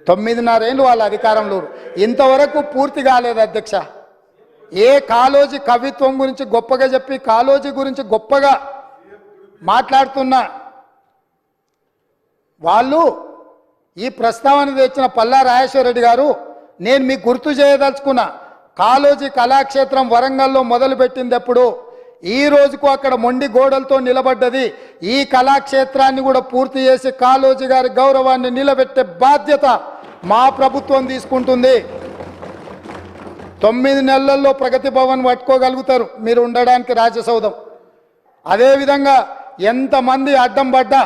9.5 ఏళ్ళు వాళ్ళ అధికారంలో ఇంతవరకు పూర్తి కాలేదు అధ్యక్ష. ఏ కాళోజీ కవిత్వం గురించి గొప్పగా చెప్పి కాళోజీ గురించి గొప్పగా మాట్లాడుతున్న వాళ్ళు ఈ ప్రస్తావన తెచ్చిన పల్లా రాజేశ్వర రెడ్డి గారు, నేను మీకు గుర్తు చేయదలుచుకున్న కాళోజీ కళాక్షేత్రం వరంగల్లో మొదలుపెట్టింది ఈ రోజుకు అక్కడ మొండి గోడలతో నిలబడ్డది. ఈ కళాక్షేత్రాన్ని కూడా పూర్తి చేసి కాళోజీ గారి గౌరవాన్ని నిలబెట్టే బాధ్యత మా ప్రభుత్వం తీసుకుంటుంది. 9 నెలల్లో ప్రగతి భవన్ పట్టుకోగలుగుతారు మీరు ఉండడానికి రాజసౌధం. అదేవిధంగా ఎంతమంది అడ్డం పడ్డా,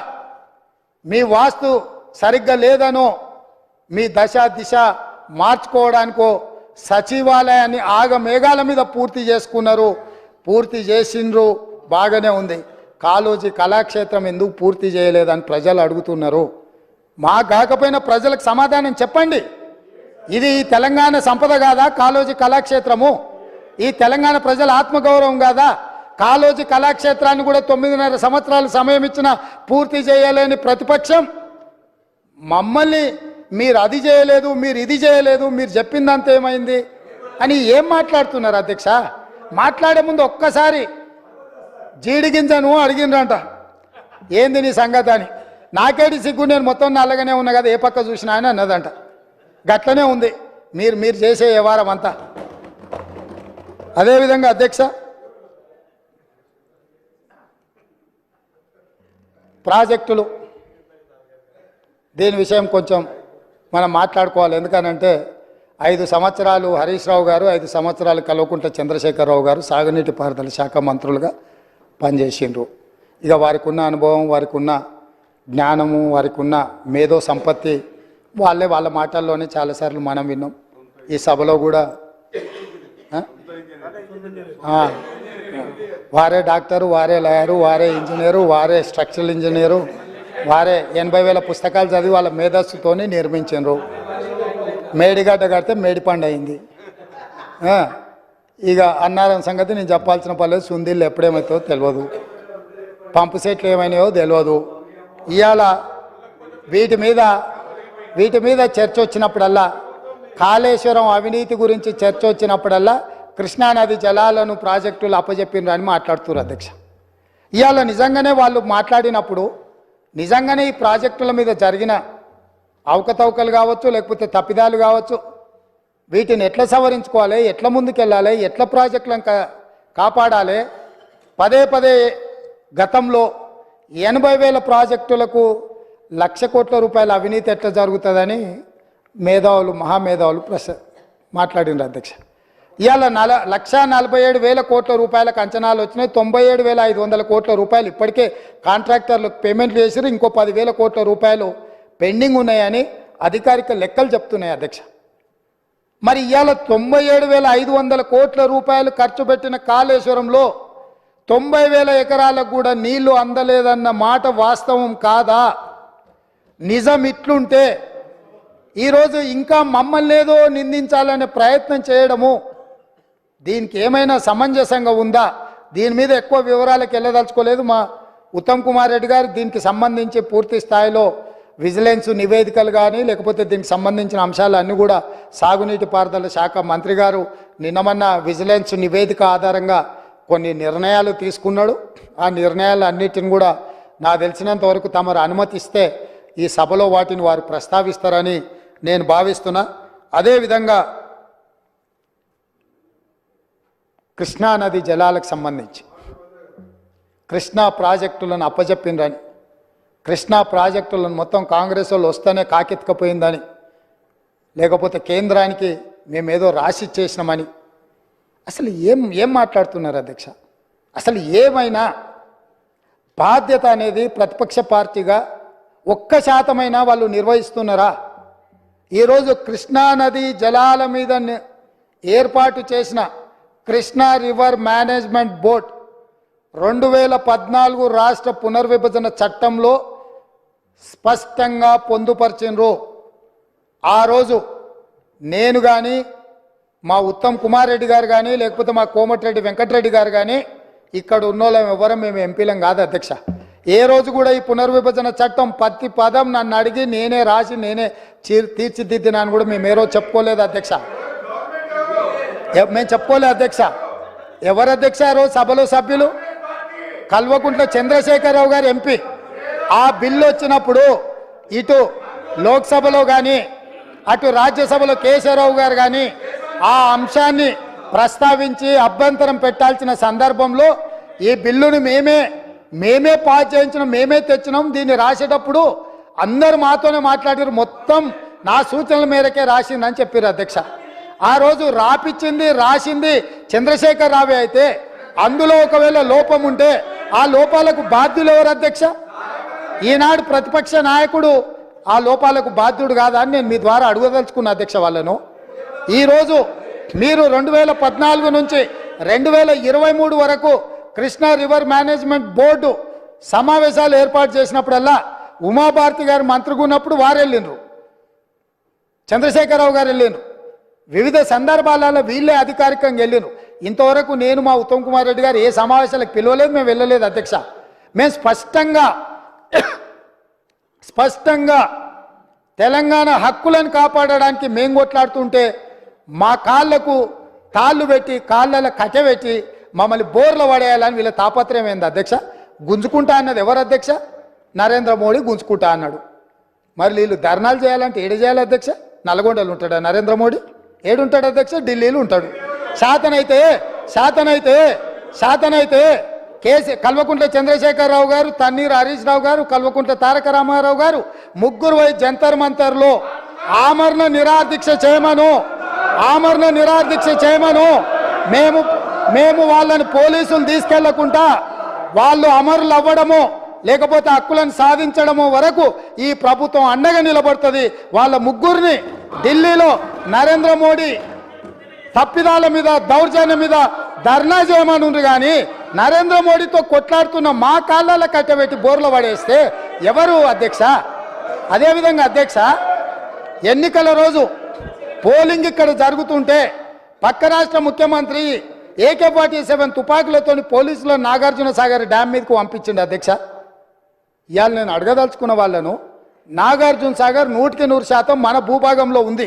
మీ వాస్తు సరిగ్గా లేదనో, మీ దశ దిశ మార్చుకోవడానికో సచివాలయాన్ని ఆగమేఘాల మీద పూర్తి చేసుకున్నారు, పూర్తి చేసిండ్రు, బాగానే ఉంది. కాళోజీ కళాక్షేత్రం ఎందుకు పూర్తి చేయలేదని ప్రజలు అడుగుతున్నారు. మా కాకపోయినా ప్రజలకు సమాధానం చెప్పండి. ఇది తెలంగాణ సంపద కాదా కాళోజీ కళాక్షేత్రము? ఈ తెలంగాణ ప్రజల ఆత్మగౌరవం కాదా? కాళోజీ కళాక్షేత్రాన్ని కూడా 9.5 సంవత్సరాలు సమయం ఇచ్చిన పూర్తి చేయలేని ప్రతిపక్షం మమ్మల్ని మీరు అది చేయలేదు, మీరు ఇది చేయలేదు, మీరు చెప్పిందంత ఏమైంది అని ఏం మాట్లాడుతున్నారు అధ్యక్ష? మాట్లాడే ముందు ఒక్కసారి జీడిగింజను అడిగిండ్రంట, ఏంది నీ సంగతి అని. నాకేటి సిగ్గు, నేను మొత్తం నల్లగానే ఉన్నా కదా, ఏ పక్క చూసినా అని అన్నదంట. గట్లనే ఉంది మీరు చేసే వ్యవహారం అంతా. అదేవిధంగా అధ్యక్ష ప్రాజెక్టులు, దీని విషయం కొంచెం మనం మాట్లాడుకోవాలి. ఎందుకనంటే 5 సంవత్సరాలు హరీష్ రావు గారు, 5 సంవత్సరాలు కల్వకుంట్ల చంద్రశేఖరరావు గారు సాగునీటి పారుదల శాఖ మంత్రులుగా పనిచేసిండ్రు. ఇక వారికి ఉన్న అనుభవం, వారికి ఉన్న జ్ఞానము, వారికి ఉన్న మేధో సంపత్తి వాళ్ళ మాటల్లోనే చాలాసార్లు మనం విన్నాం. ఈ సభలో కూడా వారే డాక్టరు, వారే లాయరు, వారే ఇంజనీరు, వారే స్ట్రక్చరల్ ఇంజనీరు, వారే 80,000 పుస్తకాలు చదివి వాళ్ళ మేధస్సుతోనే నిర్మించారు. మేడిగడ్డ కడితే మేడిపండు అయింది. ఇక అన్నారం సంగతి నేను చెప్పాల్సిన పర్లేదు. సుందీళ్ళు ఎప్పుడేమవుతుందో తెలియదు, పంపు సెట్లు ఏమైనాయో తెలియదు. ఇవాళ వీటి మీద చర్చ వచ్చినప్పుడల్లా, కాళేశ్వరం అవినీతి గురించి చర్చ వచ్చినప్పుడల్లా కృష్ణానది జలాలను ప్రాజెక్టులు అప్పచెప్పినరు అని మాట్లాడుతున్నారు అధ్యక్ష. ఇవాళ నిజంగానే వాళ్ళు మాట్లాడినప్పుడు నిజంగానే ఈ ప్రాజెక్టుల మీద జరిగిన అవకతవకలు కావచ్చు, లేకపోతే తప్పిదాలు కావచ్చు, వీటిని ఎట్లా సవరించుకోవాలి, ఎట్లా ముందుకెళ్ళాలి, ఎట్లా ప్రాజెక్టులను కాపాడాలి, పదే గతంలో 80,000 ప్రాజెక్టులకు 1,00,000 కోట్ల రూపాయల అవినీతి ఎట్లా జరుగుతుందని మహామేధావులు మాట్లాడినారు అధ్యక్ష. ఇవాళ 1,47,000 కోట్ల రూపాయలకు అంచనాలు వచ్చినాయి. 97,500 కోట్ల రూపాయలు ఇప్పటికే కాంట్రాక్టర్లకు పేమెంట్లు చేసారు. ఇంకో 10,000 కోట్ల రూపాయలు పెండింగ్ ఉన్నాయని అధికారిక లెక్కలు చెప్తున్నాయి అధ్యక్ష. మరి ఇవాళ 97,500 కోట్ల రూపాయలు ఖర్చు పెట్టిన కాళేశ్వరంలో 90,000 ఎకరాలకు కూడా నీళ్లు అందలేదన్న మాట వాస్తవం కాదా? నిజం ఇట్లుంటే ఈరోజు ఇంకా మమ్మల్ని ఏదో నిందించాలనే ప్రయత్నం చేయడము దీనికి ఏమైనా సమంజసంగా ఉందా? దీని మీద ఎక్కువ వివరాలకు వెళ్ళదలుచుకోలేదు. మా ఉత్తమ్ కుమార్ రెడ్డి గారు దీనికి సంబంధించి పూర్తి స్థాయిలో విజిలెన్స్ నివేదికలు కానీ, లేకపోతే దీనికి సంబంధించిన అంశాలు అన్నీ కూడా సాగునీటి పారుదల శాఖ మంత్రి గారు నిన్నమన్న విజిలెన్స్ నివేదిక ఆధారంగా కొన్ని నిర్ణయాలు తీసుకున్నాడు. ఆ నిర్ణయాలు అన్నిటిని కూడా నాకు తెలిసినంత వరకు తమరు అనుమతిస్తే ఈ సభలో వాటిని వారు ప్రస్తావిస్తారని నేను భావిస్తున్నా. అదేవిధంగా కృష్ణానది జలాలకు సంబంధించి కృష్ణా ప్రాజెక్టులను అప్పచెప్పిండ్రని, కృష్ణా ప్రాజెక్టులను మొత్తం కాంగ్రెస్ వాళ్ళు వస్తేనే కాకెత్తుకపోయిందని, లేకపోతే కేంద్రానికి మేమేదో రాసి చేసినామని, అసలు ఏం మాట్లాడుతున్నారు అధ్యక్ష? అసలు ఏమైనా బాధ్యత అనేది ప్రతిపక్ష పార్టీగా 1% వాళ్ళు నిర్వహిస్తున్నారా? ఈరోజు కృష్ణానది జలాల మీద ఏర్పాటు చేసిన కృష్ణా రివర్ మేనేజ్మెంట్ బోర్డ్ 2014 రాష్ట్ర పునర్విభజన చట్టంలో స్పష్టంగా పొందుపరిచినరు. ఆ రోజు నేను కానీ, మా ఉత్తమ్ కుమార్ రెడ్డి గారు కానీ, లేకపోతే మా కోమటిరెడ్డి వెంకటరెడ్డి గారు కానీ, ఇక్కడ ఉన్నోళ్ళం ఎవరం మేము ఎంపీలం కాదు అధ్యక్ష. ఏ రోజు కూడా ఈ పునర్విభజన చట్టం ప్రతి పదం నన్ను అడిగి నేనే రాసి నేనే తీర్చిదిద్దినాను కూడా మేము ఏ రోజు చెప్పుకోలేదు అధ్యక్ష. మేము చెప్పుకోలేదు అధ్యక్ష. ఎవరు అధ్యక్ష ఆ రోజు సభలో సభ్యులు? కల్వకుంట్ల చంద్రశేఖరరావు గారు ఎంపీ. ఆ బిల్లు వచ్చినప్పుడు ఇటు లోక్సభలో కానీ అటు రాజ్యసభలో కేశవరావు గారు కానీ ఆ అంశాన్ని ప్రస్తావించి అభ్యంతరం పెట్టాల్సిన సందర్భంలో ఈ బిల్లును మేమే పాస్ చేయించినాం, మేమే తెచ్చినాం. దీన్ని రాసేటప్పుడు అందరు మాతోనే మాట్లాడారు, మొత్తం నా సూచనల మేరకే రాసిందని చెప్పారు అధ్యక్ష. ఆ రోజు రాపిచ్చింది రాసింది చంద్రశేఖర్ రావే అయితే అందులో ఒకవేళ లోపం ఉంటే ఆ లోపాలకు బాధ్యులు ఎవరు అధ్యక్ష? ఈనాడు ప్రతిపక్ష నాయకుడు ఆ లోపాలకు బాధ్యుడు కాదా అని నేను మీ ద్వారా అడగదలుచుకున్న అధ్యక్ష వాళ్ళను. ఈరోజు మీరు 2014 నుంచి 2023 వరకు కృష్ణా రివర్ మేనేజ్మెంట్ బోర్డు సమావేశాలు ఏర్పాటు చేసినప్పుడల్లా ఉమాభారతి గారు మంత్రిగా ఉన్నప్పుడు వారు వెళ్ళిండ్రు, చంద్రశేఖరరావు గారు వెళ్ళిండ్రు. వివిధ సందర్భాలలో వీళ్ళే అధికారికంగా వెళ్ళిండ్రు. ఇంతవరకు నేను మా ఉత్తమ్ కుమార్ రెడ్డి గారు ఏ సమావేశాలకు పిలవలేదు, మేము వెళ్ళలేదు అధ్యక్ష. మేము స్పష్టంగా తెలంగాణ హక్కులను కాపాడడానికి మేము కొట్లాడుతుంటే మా కాళ్ళకు తాళ్ళు పెట్టి కాళ్ళలో కట్టెబెట్టి మమ్మల్ని బోర్లు పడేయాలని వీళ్ళ తాపత్రయం ఏంది అధ్యక్ష? గుంజుకుంటా అన్నది ఎవరు అధ్యక్ష? నరేంద్ర మోడీ గుంజుకుంటా అన్నాడు. మరి వీళ్ళు ధర్నాలు చేయాలంటే ఏడు చేయాలి అధ్యక్ష? నల్గొండలు ఉంటాడా నరేంద్ర మోడీ? ఏడుంటాడు అధ్యక్ష? ఢిల్లీలో ఉంటాడు. శాతనైతే కల్వకుంట్ల చంద్రశేఖరరావు గారు, తన్నీరు హరీష్ రావు గారు, కల్వకుంట్ల తారక రామారావు గారు ముగ్గురు పోయి జంతర్ మంతర్లో ఆమరణ నిరాదీక్ష చేయమను మేము వాళ్ళని పోలీసులు తీసుకెళ్లకుండా వాళ్ళు అమరులు అవ్వడమో లేకపోతే హక్కులను సాధించడమో వరకు ఈ ప్రభుత్వం అండగా నిలబడుతుంది. వాళ్ళ ముగ్గురిని ఢిల్లీలో నరేంద్ర మోడీ తప్పిదాల మీద దౌర్జన్యం మీద ధర్నా చేయమనుండ్రు కానీ నరేంద్ర మోడీతో కొట్లాడుతున్న మా కాళ్ళ కట్టబెట్టి బోర్లు పడేస్తే ఎవరు అధ్యక్ష? అదేవిధంగా అధ్యక్ష, ఎన్నికల రోజు పోలింగ్ ఇక్కడ జరుగుతుంటే పక్క రాష్ట్ర ముఖ్యమంత్రి AK-47 తుపాకులతో పోలీసులు నాగార్జున సాగర్ డ్యామ్ మీదకు పంపించింది అధ్యక్ష. ఇవాళ నేను అడగదలుచుకున్న వాళ్ళను, నాగార్జున సాగర్ 100% మన భూభాగంలో ఉంది.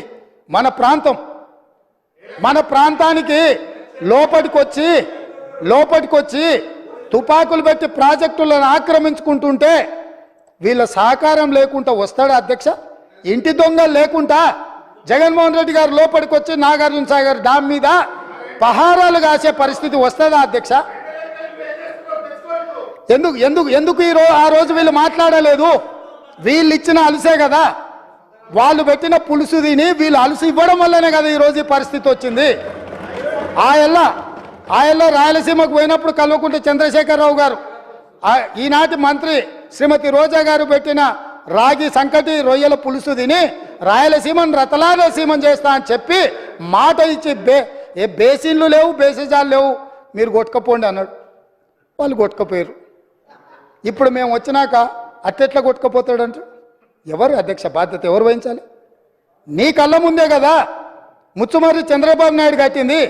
మన ప్రాంతం, మన ప్రాంతానికి లోపటికొచ్చి తుపాకులు పెట్టి ప్రాజెక్టులను ఆక్రమించుకుంటుంటే వీళ్ళ సహకారం లేకుండా వస్తాడా అధ్యక్ష? ఇంటి దొంగలు లేకుండా జగన్మోహన్ రెడ్డి గారు లోపలికొచ్చి నాగార్జున సాగర్ డ్యామ్ మీద పహారాలు కాసే పరిస్థితి వస్తుందా అధ్యక్ష? ఎందుకు ఆ రోజు వీళ్ళు మాట్లాడలేదు? వీళ్ళు ఇచ్చిన అలసే కదా, వాళ్ళు పెట్టిన పులుసు తిని వీళ్ళు అలసి ఇవ్వడం వల్లనే కదా ఈరోజు ఈ పరిస్థితి వచ్చింది. ఆయల్లో రాయలసీమకు పోయినప్పుడు కల్వకుంట్ల చంద్రశేఖరరావు గారు, ఈనాటి మంత్రి శ్రీమతి రోజా గారు పెట్టిన రాగి సంకటి రొయ్యల పులుసు తిని రాయలసీమను రతలాలసీమం చేస్తా అని చెప్పి మాట ఇచ్చి బేసిన్లు లేవు, బేసిజాలు లేవు, మీరు కొట్టుకపోండి అన్నాడు. వాళ్ళు కొట్టుకపోయారు. ఇప్పుడు మేము వచ్చినాక అట్టెట్లా కొట్టుకపోతాడంట? ఎవరు అధ్యక్ష బాధ్యత ఎవరు వహించాలి? నీ కళ్ళ ముందే కదా ముచ్చుమర్రి చంద్రబాబు నాయుడు కట్టింది,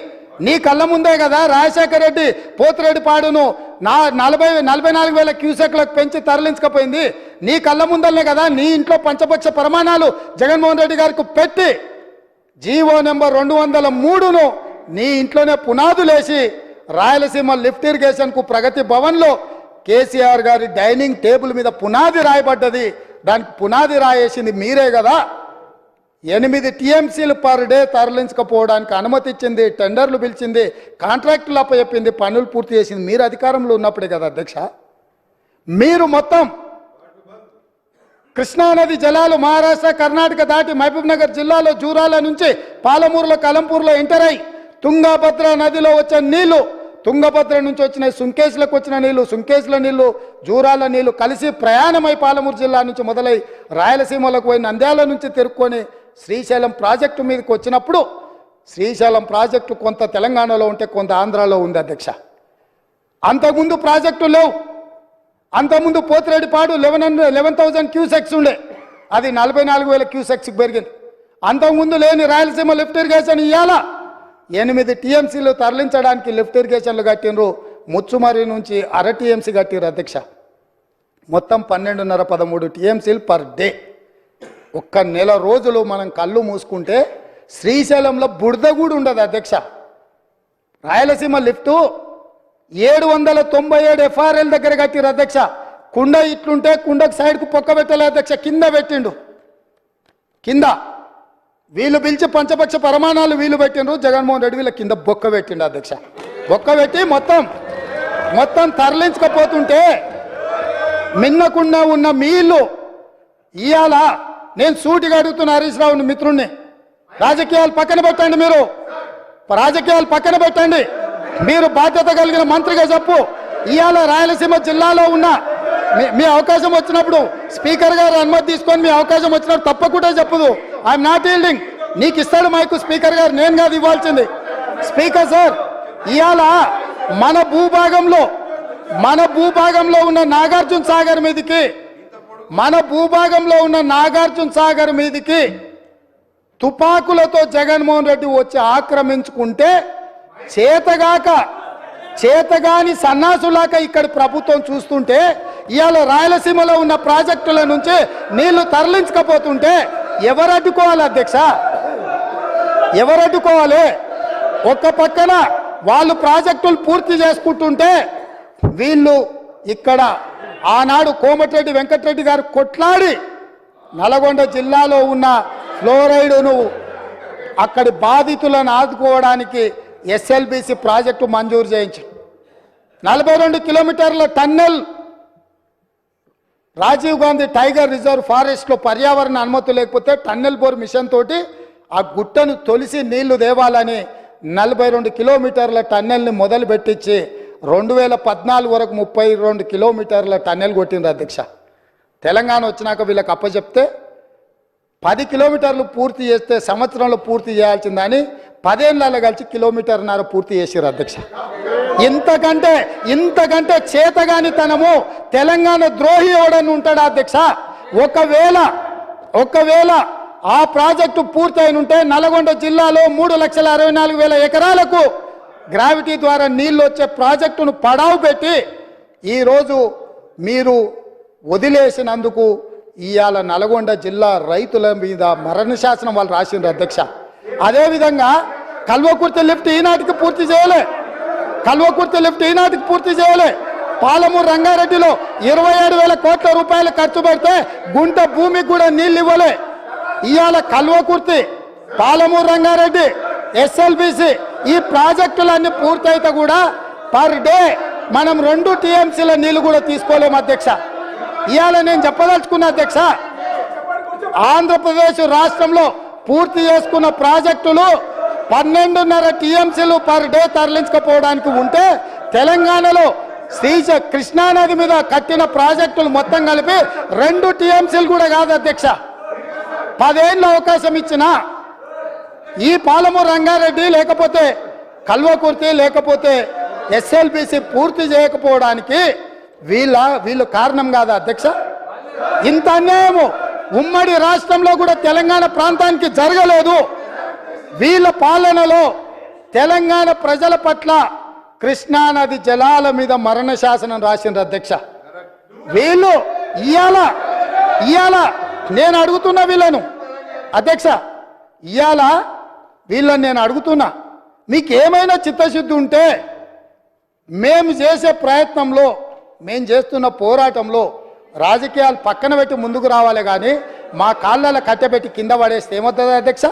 నీ కళ్ళ ముందే కదా రాజశేఖర రెడ్డి పోతిరెడ్డి పాడును 44,000 క్యూసెక్లకు పెంచి తరలించకపోయింది, నీ కళ్ళ ముందరనే కదా నీ ఇంట్లో పంచపక్ష ప్రమాణాలు జగన్మోహన్ రెడ్డి గారికి పెట్టి జీవో నెంబర్ 203ను నీ ఇంట్లోనే పునాదులేసి రాయలసీమ లిఫ్ట్ ఇరిగేషన్కు ప్రగతి భవన్లో కేసీఆర్ గారి డైనింగ్ టేబుల్ మీద పునాది రాయబడ్డది. దానికి పునాది రాయేసింది మీరే కదా. 8 TMCలు పర్ డే తరలించకపోవడానికి అనుమతి ఇచ్చింది, టెండర్లు పిలిచింది, కాంట్రాక్టులు అప్పచెప్పింది, పనులు పూర్తి చేసింది మీరు అధికారంలో ఉన్నప్పుడే కదా అధ్యక్ష. మీరు మొత్తం కృష్ణానది జలాలు మహారాష్ట్ర కర్ణాటక దాటి మహబూబ్ నగర్ జిల్లాలో జూరాల నుంచి పాలమూరులో కలంపూర్లో ఎంటర్ అయి తుంగభద్ర నదిలో వచ్చే నీళ్లు, తుంగభద్ర నుంచి వచ్చిన సుంకేశ్లకు వచ్చిన నీళ్లు, సుంకేశ్ల నీళ్లు జూరాల నీళ్లు కలిసి ప్రయాణమై పాలమూరు జిల్లా నుంచి మొదలై రాయలసీమలకు పోయి నంద్యాల నుంచి తిరుక్కొని శ్రీశైలం ప్రాజెక్టు మీదకి వచ్చినప్పుడు శ్రీశైలం ప్రాజెక్టు కొంత తెలంగాణలో ఉంటే కొంత ఆంధ్రాలో ఉంది అధ్యక్ష. అంతకుముందు ప్రాజెక్టు లేవు. అంతకుముందు పోతిరెడ్డిపాడు 11,000 క్యూసెక్స్ ఉండే, అది 44,000 క్యూసెక్స్కి పెరిగింది. అంతకుముందు లేని రాయలసీమ లిఫ్ట్ ఇరిగేషన్ ఇవాళ 8 TMCలు తరలించడానికి లిఫ్ట్ ఇరిగేషన్లు కట్టినరు. ముచ్చుమర్రి నుంచి 1/2 TMC కట్టిరు అధ్యక్ష. మొత్తం 12.5-13 TMCలు పర్ డే. ఒక్క నెల రోజులు మనం కళ్ళు మూసుకుంటే శ్రీశైలంలో బురద కూడా ఉండదు అధ్యక్ష. రాయలసీమ లిఫ్టు 797 FRL దగ్గర కట్టిరు అధ్యక్ష. కుండ ఇట్లుంటే కుండకు సైడ్కు పొక్క పెట్టలే అధ్యక్ష, కింద పెట్టిండు. కింద వీళ్ళు పిలిచి పంచపక్ష ప్రమాణాలు వీళ్ళు పెట్టిండ్రు, జగన్మోహన్ రెడ్డి వీళ్ళ కింద బొక్క పెట్టిండు అధ్యక్ష. బొక్క పెట్టి మొత్తం తరలించకపోతుంటే మిన్నకుండా ఉన్న మీ ఇల్లు ఇవాళ నేను సూటిగా అడుగుతున్న హరీష్ రావుని మిత్రుణ్ణి, రాజకీయాలు పక్కన పెట్టండి, మీరు రాజకీయాలు పక్కన పెట్టండి, మీరు బాధ్యత కలిగిన మంత్రిగా చెప్పు. ఇవాళ రాయలసీమ జిల్లాలో ఉన్న మీ అవకాశం వచ్చినప్పుడు స్పీకర్ గారు అనుమతి తీసుకొని మీ అవకాశం వచ్చినప్పుడు తప్పకుండా చెప్పదు. I'm not yielding. నీకు ఇస్తాడు మైకు స్పీకర్ గారు, నేను కాదు ఇవ్వాల్సింది. స్పీకర్ సార్, ఇవాళ మన భూభాగంలో ఉన్న నాగార్జున సాగర్ మీదికి తుపాకులతో జగన్మోహన్ రెడ్డి వచ్చి ఆక్రమించుకుంటే చేతగాని సన్నాసులాక ఇక్కడ ప్రభుత్వం చూస్తుంటే ఇవాళ రాయలసీమలో ఉన్న ప్రాజెక్టుల నుంచి నీళ్లు తరలించకపోతుంటే ఎవరు అడ్డుకోవాలి అధ్యక్ష? ఎవరు అడ్డుకోవాలి? ఒక్క పక్కన వాళ్ళు ప్రాజెక్టులు పూర్తి చేసుకుంటుంటే వీళ్ళు ఇక్కడ ఆనాడు కోమటిరెడ్డి వెంకటరెడ్డి గారు కొట్లాడి నల్గొండ జిల్లాలో ఉన్న ఫ్లోరైడును అక్కడి బాధితులను ఆదుకోవడానికి SLBC ప్రాజెక్టు మంజూరు చేయించి 42 కిలోమీటర్ల tunnel Rajiv Gandhi tiger reserve ఫారెస్ట్లో పర్యావరణ అనుమతి లేకపోతే టన్నెల్ బోర్ మిషన్ తోటి ఆ గుట్టను తొలిసి నీళ్లు దేవాలని 42 కిలోమీటర్ల టన్నెల్ని మొదలు పెట్టించి 2014 వరకు 32 కిలోమీటర్ల టన్నెల్ కొట్టిండ్రు అధ్యక్ష. తెలంగాణ వచ్చినాక వీళ్ళకి అప్పచెప్తే 10 కిలోమీటర్లు పూర్తి చేస్తే సంవత్సరంలో పూర్తి చేయాల్సిందని 10 ఏళ్ళలో కలిసి 1.5 కిలోమీటర్ల పూర్తి చేసారు అధ్యక్ష. ఇంతకంటే చేతగానితనము తెలంగాణ ద్రోహి ఎవడని ఉంటాడా అధ్యక్ష? ఒకవేళ ఆ ప్రాజెక్టు పూర్తయిన ఉంటే నల్గొండ జిల్లాలో 3,64,000 ఎకరాలకు గ్రావిటీ ద్వారా నీళ్ళు వచ్చే ప్రాజెక్టును పడావు పెట్టి ఈరోజు మీరు వదిలేసినందుకు ఇవాళ నల్గొండ జిల్లా రైతుల మీద మరణ శాసనం వాళ్ళు రాసిండ్రు అధ్యక్ష. అదేవిధంగా కల్వకుర్తి లిఫ్ట్ ఈనాటికి పూర్తి చేయలే. పాలమూరు రంగారెడ్డిలో 27,000 కోట్ల రూపాయలు ఖర్చు పెడితే గుంట భూమికి కూడా నీళ్ళు ఇవ్వలే. ఇవాళ కల్వకుర్తి, పాలమూరు రంగారెడ్డి, ఎస్ఎల్బిసి ఈ ప్రాజెక్టులన్నీ పూర్తయితే కూడా పర్ డే మనం 2 టీఎంసీల నీళ్లు కూడా తీసుకోలేము అధ్యక్ష. ఇవాళ నేను చెప్పదలుచుకున్న అధ్యక్ష, ఆంధ్రప్రదేశ్ రాష్ట్రంలో పూర్తి చేసుకున్న ప్రాజెక్టులు 12.5 టీఎంసీలు పర్ డే తరలించకపోవడానికి ఉంటే తెలంగాణలో కృష్ణానది మీద కట్టిన ప్రాజెక్టులు మొత్తం కలిపి 2 టీఎంసీలు కూడా కాదు అధ్యక్ష. 10 ఏళ్ళ అవకాశం ఇచ్చిన ఈ పాలమూరు రంగారెడ్డి లేకపోతే కల్వకుర్తి లేకపోతే ఎస్ఎల్బిసి పూర్తి చేయకపోవడానికి వీళ్ళు కారణం కాదా అధ్యక్ష? ఇంత అన్యాయము ఉమ్మడి రాష్ట్రంలో కూడా తెలంగాణ ప్రాంతానికి జరగలేదు. వీళ్ళ పాలనలో తెలంగాణ ప్రజల పట్ల కృష్ణానది జలాల మీద మరణ శాసనం రాసిండ్రు అధ్యక్ష. వీళ్ళు ఇయాల నేను అడుగుతున్నా వీళ్ళను అధ్యక్ష, వీళ్ళని నేను అడుగుతున్నా, మీకు ఏమైనా చిత్తశుద్ధి ఉంటే మేము చేసే ప్రయత్నంలో, మేము చేస్తున్న పోరాటంలో రాజకీయాలు పక్కన పెట్టి ముందుకు రావాలి కానీ మా కాళ్ళలో కట్టెపెట్టి కింద పడేస్తే ఏమవుతుంది అధ్యక్ష?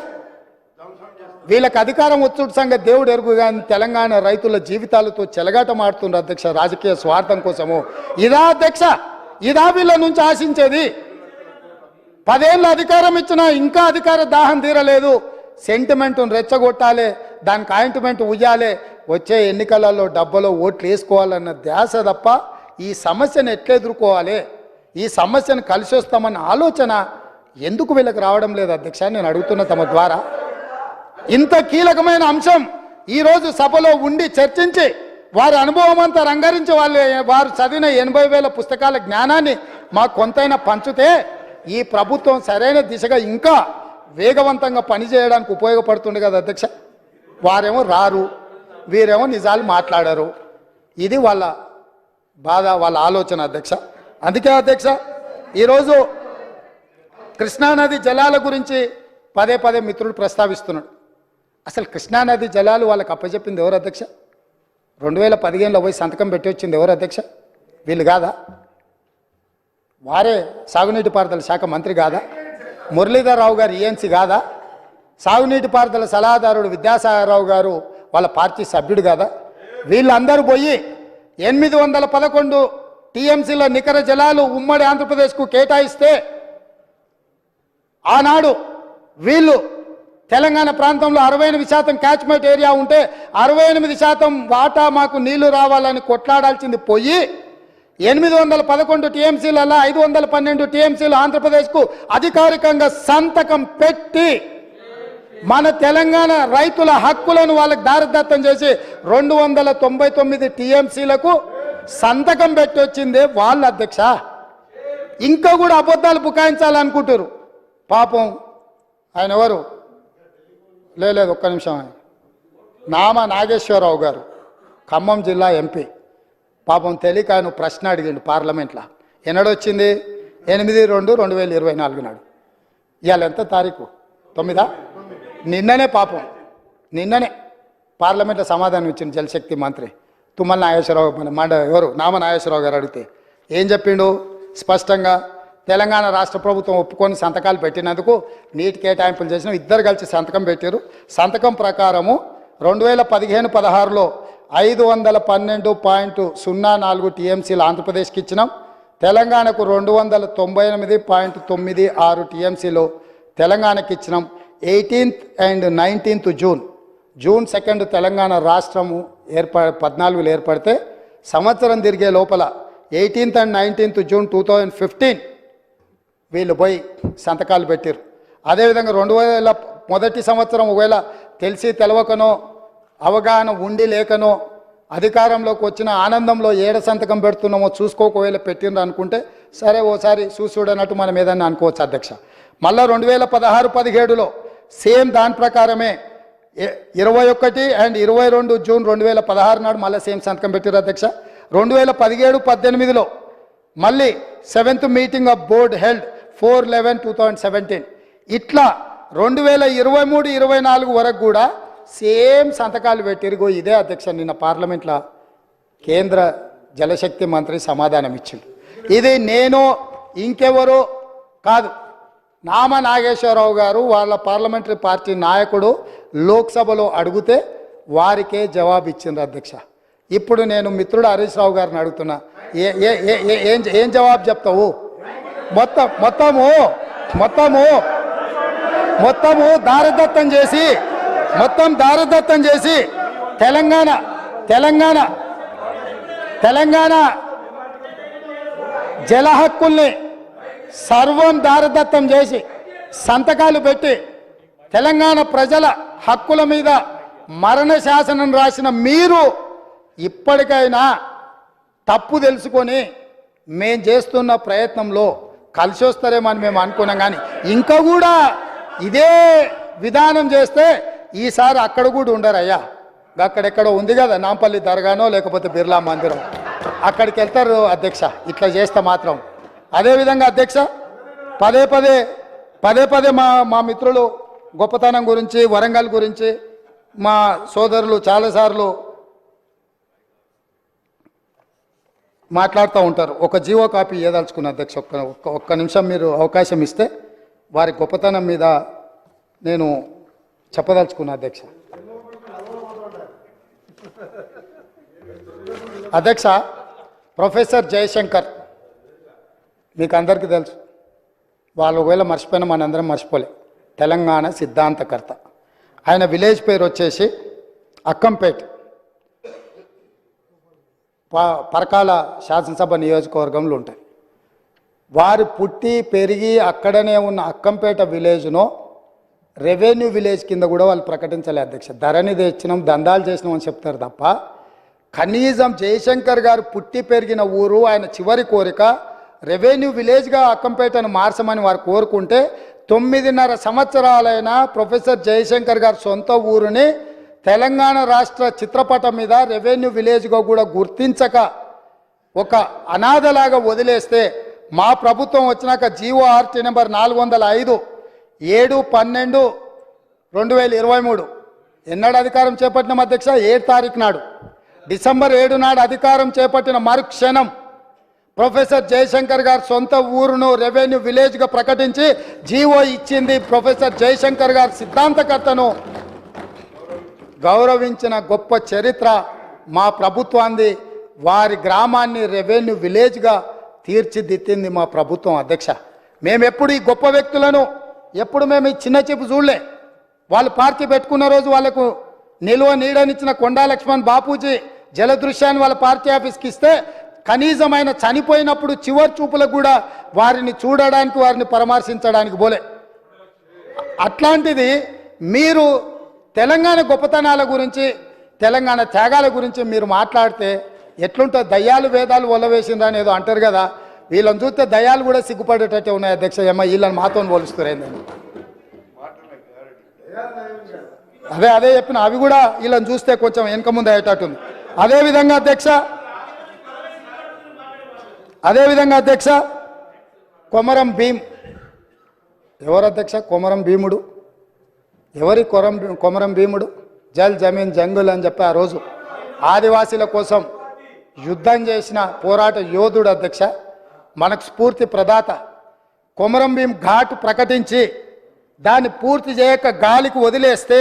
వీళ్ళకి అధికారం వచ్చుడు సంగతి దేవుడు ఎరుగు కానీ తెలంగాణ రైతుల జీవితాలతో చెలగాట మాడుతున్నారు అధ్యక్ష రాజకీయ స్వార్థం కోసము. ఇదా అధ్యక్ష? ఇదా వీళ్ళ నుంచి ఆశించేది? 10 ఏళ్ళ అధికారం ఇచ్చినా ఇంకా అధికార దాహం తీరలేదు. సెంటిమెంట్ను రెచ్చగొట్టాలి, దానికి ఆయింట్మెంట్ ఉయ్యాలి, వచ్చే ఎన్నికలలో డబ్బలో ఓట్లు వేసుకోవాలన్న ధ్యాస తప్ప ఈ సమస్యను ఎట్లా ఎదుర్కోవాలి, ఈ సమస్యను కలిసి వస్తామన్న ఆలోచన ఎందుకు వీళ్ళకి రావడం లేదు అధ్యక్ష? నేను అడుగుతున్న తమ ద్వారా. ఇంత కీలకమైన అంశం ఈరోజు సభలో ఉండి చర్చించి వారి అనుభవం అంతా రంగరించి వారు చదివిన 80,000 పుస్తకాల జ్ఞానాన్ని మాకు కొంతైనా పంచితే ఈ ప్రభుత్వం సరైన దిశగా ఇంకా వేగవంతంగా పనిచేయడానికి ఉపయోగపడుతుంది కదా అధ్యక్ష. వారేమో రారు, వీరేమో నిజాలు మాట్లాడారు. ఇది వాళ్ళ బాధ, వాళ్ళ ఆలోచన అధ్యక్ష. అందుకే అధ్యక్ష ఈరోజు కృష్ణానది జలాల గురించి పదే మిత్రులు ప్రస్తావిస్తున్నాడు. అసలు కృష్ణానది జలాలు వాళ్ళకి అప్పచెప్పింది ఎవరు అధ్యక్ష? 2015లో పోయి సంతకం పెట్టి వచ్చింది ఎవరు అధ్యక్ష? వీళ్ళు కాదా? వారే సాగునీటి పారుదల శాఖ మంత్రి కాదా? మురళీధర్ రావు గారు ఈఎన్సీ కాదా? సాగునీటి పారుదల సలహాదారుడు విద్యాసాగరరావు గారు వాళ్ళ పార్టీ సభ్యుడు కాదా? వీళ్ళందరూ పోయి 811 టీఎంసీల నికర జలాలు ఉమ్మడి ఆంధ్రప్రదేశ్కు కేటాయిస్తే ఆనాడు వీళ్ళు తెలంగాణ ప్రాంతంలో 68% క్యాచ్మెంట్ ఏరియా ఉంటే 68% వాటా మాకు నీళ్లు రావాలని కొట్లాడాల్సింది పోయి 811 టీఎంసీలలో 512 టీఎంసీలు ఆంధ్రప్రదేశ్కు అధికారికంగా సంతకం పెట్టి మన తెలంగాణ రైతుల హక్కులను వాళ్ళకి దారిదత్తం చేసి 299 టీఎంసీలకు సంతకం పెట్టి వచ్చిందే వాళ్ళ అధ్యక్ష. ఇంకా కూడా అబద్ధాలు బుకాయించాలనుకుంటారు. పాపం ఆయన ఎవరు? లేదు ఒక్క నిమిషం. నామ నాగేశ్వరరావు గారు ఖమ్మం జిల్లా ఎంపీ. పాపం తెలియక ఆయన ప్రశ్న అడిగిండు పార్లమెంట్లో. ఎన్నడొచ్చింది? 8/2/2024 నాడు. ఇవాళ ఎంత తారీఖు? 9. నిన్ననే పాపం నిన్ననే పార్లమెంట్లో సమాధానం ఇచ్చింది జలశక్తి మంత్రి తుమ్మల నాగేశ్వరరావు. ఎవరు? నామ నాగేశ్వరరావు గారు అడిగితే ఏం చెప్పిండు? స్పష్టంగా తెలంగాణ రాష్ట్ర ప్రభుత్వం ఒప్పుకొని సంతకాలు పెట్టినందుకు నీటి కేటాయింపులు చేసిన ఇద్దరు కలిసి సంతకం పెట్టారు. సంతకం ప్రకారము 2015-16లో 512.04 టీఎంసీలు ఆంధ్రప్రదేశ్కి ఇచ్చినాం. తెలంగాణకు 298.96 టీఎంసీలు తెలంగాణకి ఇచ్చినాం. 18th and 19th June 2 Telangana రాష్ట్రము 14లో ఏర్పడితే సంవత్సరం తిరిగే లోపల 18th and 19th June 2015 వీళ్ళు పోయి సంతకాలు పెట్టారు. అదేవిధంగా 2000 మొదటి సంవత్సరం ఒకవేళ తెలిసి తెలవకనో అవగాహన ఉండి లేకనో అధికారంలోకి వచ్చిన ఆనందంలో ఏడ సంతకం పెడుతున్నామో చూసుకోకవేళ పెట్టిండ్రు అనుకుంటే సరే ఓసారి చూడనట్టు మనం ఏదన్నా అనుకోవచ్చు అధ్యక్ష. మళ్ళీ 2016-17లో సేమ్ దాని ప్రకారమే 21 and 22 June 2016 నాడు మళ్ళీ సేమ్ సంతకం పెట్టారు అధ్యక్ష. 2017-18లో మళ్ళీ 7th meeting of board held 4/11/2017. ఇట్లా 2023-24 వరకు కూడా సేమ్ సంతకాలు పెట్టిరుగో. ఇదే అధ్యక్ష నిన్న పార్లమెంట్లో కేంద్ర జలశక్తి మంత్రి సమాధానం ఇచ్చింది. ఇది నేను ఇంకెవరో కాదు, నామ నాగేశ్వరరావు గారు వాళ్ళ పార్లమెంటరీ పార్టీ నాయకుడు లోక్సభలో అడిగితే వారికే జవాబు ఇచ్చింది అధ్యక్ష. ఇప్పుడు నేను మిత్రుడు హరీష్ రావు గారిని అడుగుతున్నా, ఏం జవాబు చెప్తావు? మొత్తము దారదత్తం చేసి తెలంగాణ జల హక్కుల్ని సర్వం దారదత్తం చేసి సంతకాలు పెట్టి తెలంగాణ ప్రజల హక్కుల మీద మరణ శాసనం రాసిన మీరు ఇప్పటికైనా తప్పు తెలుసుకొని మేం చేస్తున్న ప్రయత్నంలో కలిసి వస్తారేమని మేము అనుకున్నాం. కానీ ఇంకా కూడా ఇదే విధానం చేస్తే ఈసారి అక్కడ కూడా ఉండరయ్యా. అక్కడెక్కడో ఉంది కదా నాంపల్లి దర్గానో లేకపోతే బిర్లా మందిరం, అక్కడికి వెళ్తారు అధ్యక్ష ఇట్లా చేస్తే మాత్రం. అదేవిధంగా అధ్యక్ష పదే పదే మా మిత్రులు గొప్పతనం గురించి వరంగల్ గురించి మా సోదరులు చాలాసార్లు మాట్లాడుతూ ఉంటారు. ఒక జీవో కాపీ ఇవ్వదలుచుకున్న అధ్యక్ష, ఒక్క నిమిషం మీరు అవకాశం ఇస్తే వారి గొప్పతనం మీద నేను చెప్పదలుచుకున్న అధ్యక్ష. అధ్యక్ష ప్రొఫెసర్ జయశంకర్ మీకు అందరికీ తెలుసు, వాళ్ళు ఒకవేళ మర్చిపోయినా మనందరం మర్చిపోలే, తెలంగాణ సిద్ధాంతకర్త. ఆయన విలేజ్ పేరు వచ్చేసి అక్కంపేట్, పరకాల శాసనసభ నియోజకవర్గంలో ఉంటాయి. వారు పుట్టి పెరిగి అక్కడనే ఉన్న అక్కంపేట విలేజ్ను రెవెన్యూ విలేజ్ కింద కూడా వాళ్ళు ప్రకటించలే అధ్యక్ష. ధరణి తెచ్చినాం దందాలు చేసినాం అని చెప్తారు తప్ప కనీసం జయశంకర్ గారు పుట్టి పెరిగిన ఊరు ఆయన చివరి కోరిక రెవెన్యూ విలేజ్గా అక్కంపేటను మార్చమని వారు కోరుకుంటే 9.5 సంవత్సరాలైన ప్రొఫెసర్ జయశంకర్ గారు సొంత ఊరుని తెలంగాణ రాష్ట్ర చిత్రపటం మీద రెవెన్యూ విలేజ్గా కూడా గుర్తించక ఒక అనాథలాగా వదిలేస్తే మా ప్రభుత్వం వచ్చినాక జీవో ఆర్టీ నెంబర్ 405 7/12/2023 ఎన్నడు అధికారం చేపట్టిన అధ్యక్ష 7 తారీఖు నాడు డిసెంబర్ 7 నాడు అధికారం చేపట్టిన మరుక్షణం ప్రొఫెసర్ జయశంకర్ గారు సొంత ఊరును రెవెన్యూ విలేజ్గా ప్రకటించి జీవో ఇచ్చింది. ప్రొఫెసర్ జయశంకర్ గారు సిద్ధాంతకర్తను గౌరవించిన గొప్ప చరిత్ర మా ప్రభుత్వాన్ని. వారి గ్రామాన్ని రెవెన్యూ విలేజ్గా తీర్చిదిద్దింది మా ప్రభుత్వం అధ్యక్ష. మేము ఎప్పుడు ఈ గొప్ప వ్యక్తులను ఎప్పుడు మేము ఈ చిన్న చూపు చూడలే. వాళ్ళు పార్టీ పెట్టుకున్న రోజు వాళ్ళకు నిలువ నీడనిచ్చిన కొండా లక్ష్మణ్ బాపూజీ జలదృశ్యాన్ని వాళ్ళ పార్టీ ఆఫీస్కి ఇస్తే కనీసం ఆయన చనిపోయినప్పుడు చివరి చూపులకు కూడా వారిని చూడడానికి వారిని పరామర్శించడానికి పోలే. అట్లాంటిది మీరు తెలంగాణ గొప్పతనాల గురించి తెలంగాణ త్యాగాల గురించి మీరు మాట్లాడితే ఎట్లుంటుంది? దయ్యాలు వేదాలు ఒలవేసిందని ఏదో అంటారు కదా, వీళ్ళని చూస్తే దయ్యాలు కూడా సిగ్గుపడేటట్టే ఉన్నాయి అధ్యక్ష. ఏమో వీళ్ళని మాతో పోలుస్తారేందని అదే చెప్పిన, అవి కూడా వీళ్ళని చూస్తే కొంచెం వెనక ముందు అయ్యేటట్టుంది. అదేవిధంగా అధ్యక్ష కొమరం భీం ఎవరు అధ్యక్ష? కొమరం భీముడు ఎవరి కొమరం భీముడు? జల్ జమీన్ జంగుల్ అని చెప్పి ఆ రోజు ఆదివాసీల కోసం యుద్ధం చేసిన పోరాట యోధుడు అధ్యక్ష. మనకు స్ఫూర్తి ప్రదాత. కొమరం భీం ఘాట్ ప్రకటించి దాన్ని పూర్తి చేయక గాలికి వదిలేస్తే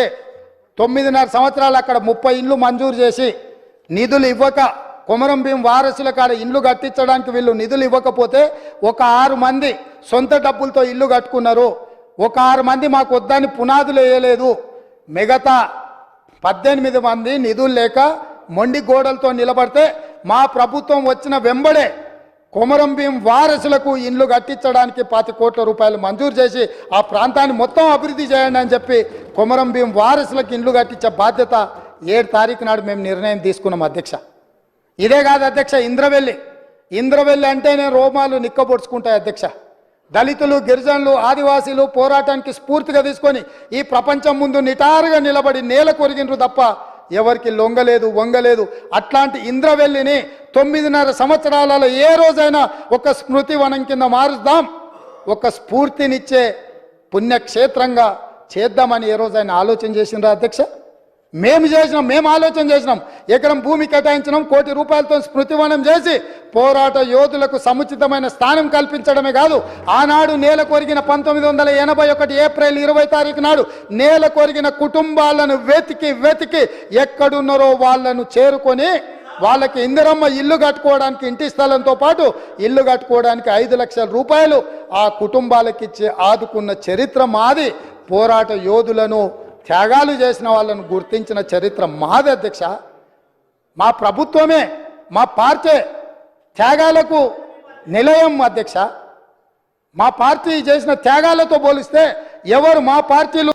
9.5 సంవత్సరాలు అక్కడ 30 ఇండ్లు మంజూరు చేసి నిధులు ఇవ్వక కొమరం భీం వారసుల కాడ ఇండ్లు కట్టించడానికి వీళ్ళు నిధులు ఇవ్వకపోతే ఒక 6 మంది సొంత డబ్బులతో ఇల్లు కట్టుకున్నారు. ఒక 6 మంది మాకు వద్దని పునాదులు వేయలేదు. మిగతా 18 మంది నిధులు లేక మొండి గోడలతో నిలబడితే మా ప్రభుత్వం వచ్చిన వెంబడే కొమరం భీం వారసులకు ఇండ్లు కట్టించడానికి 10 కోట్ల రూపాయలు మంజూరు చేసి ఆ ప్రాంతాన్ని మొత్తం అభివృద్ధి చేయండి అని చెప్పి కొమరం భీం వారసులకు ఇండ్లు కట్టించే బాధ్యత 7 తారీఖు నాడు మేము నిర్ణయం తీసుకున్నాం అధ్యక్ష. ఇదే కాదు అధ్యక్ష, ఇంద్రవెల్లి అంటేనే రోమాలు నిక్కబొడుచుకుంటాయి అధ్యక్ష. దళితులు, గిరిజనులు, ఆదివాసీలు పోరాటానికి స్ఫూర్తిగా తీసుకొని ఈ ప్రపంచం ముందు నిటారుగా నిలబడి నేల కొరిగినరు తప్ప ఎవరికి లొంగలేదు, వంగలేదు. అట్లాంటి ఇంద్రవెల్లిని 9.5 సంవత్సరాలలో ఏ రోజైనా ఒక స్మృతి వనం కింద మారుద్దాం, ఒక స్ఫూర్తినిచ్చే పుణ్యక్షేత్రంగా చేద్దామని ఏ రోజైనా ఆలోచన చేసిండ్రా అధ్యక్ష? మేము ఆలోచన చేసినాం. ఎకరం భూమి కేటాయించినాం, 1 కోటి రూపాయలతో స్మృతివనం చేసి పోరాట యోధులకు సముచితమైన స్థానం కల్పించడమే కాదు, ఆనాడు నేల కొరిగిన 1981 ఏప్రిల్ 20 తారీఖు నాడు నేల కొరిగిన కుటుంబాలను వెతికి ఎక్కడున్నారో వాళ్ళను చేరుకొని వాళ్ళకి ఇందిరమ్మ ఇల్లు కట్టుకోవడానికి, ఇంటి స్థలంతో పాటు ఇల్లు కట్టుకోవడానికి 5 లక్షల రూపాయలు ఆ కుటుంబాలకు ఇచ్చి ఆదుకున్న చరిత్ర మాది. పోరాట యోధులను, త్యాగాలు చేసిన వాళ్ళను గుర్తించిన చరిత్ర మాది అధ్యక్ష. మా ప్రభుత్వమే, మా పార్టీ త్యాగాలకు నిలయం అధ్యక్ష. మా పార్టీ చేసిన త్యాగాలతో పోలిస్తే ఎవరు మా పార్టీలు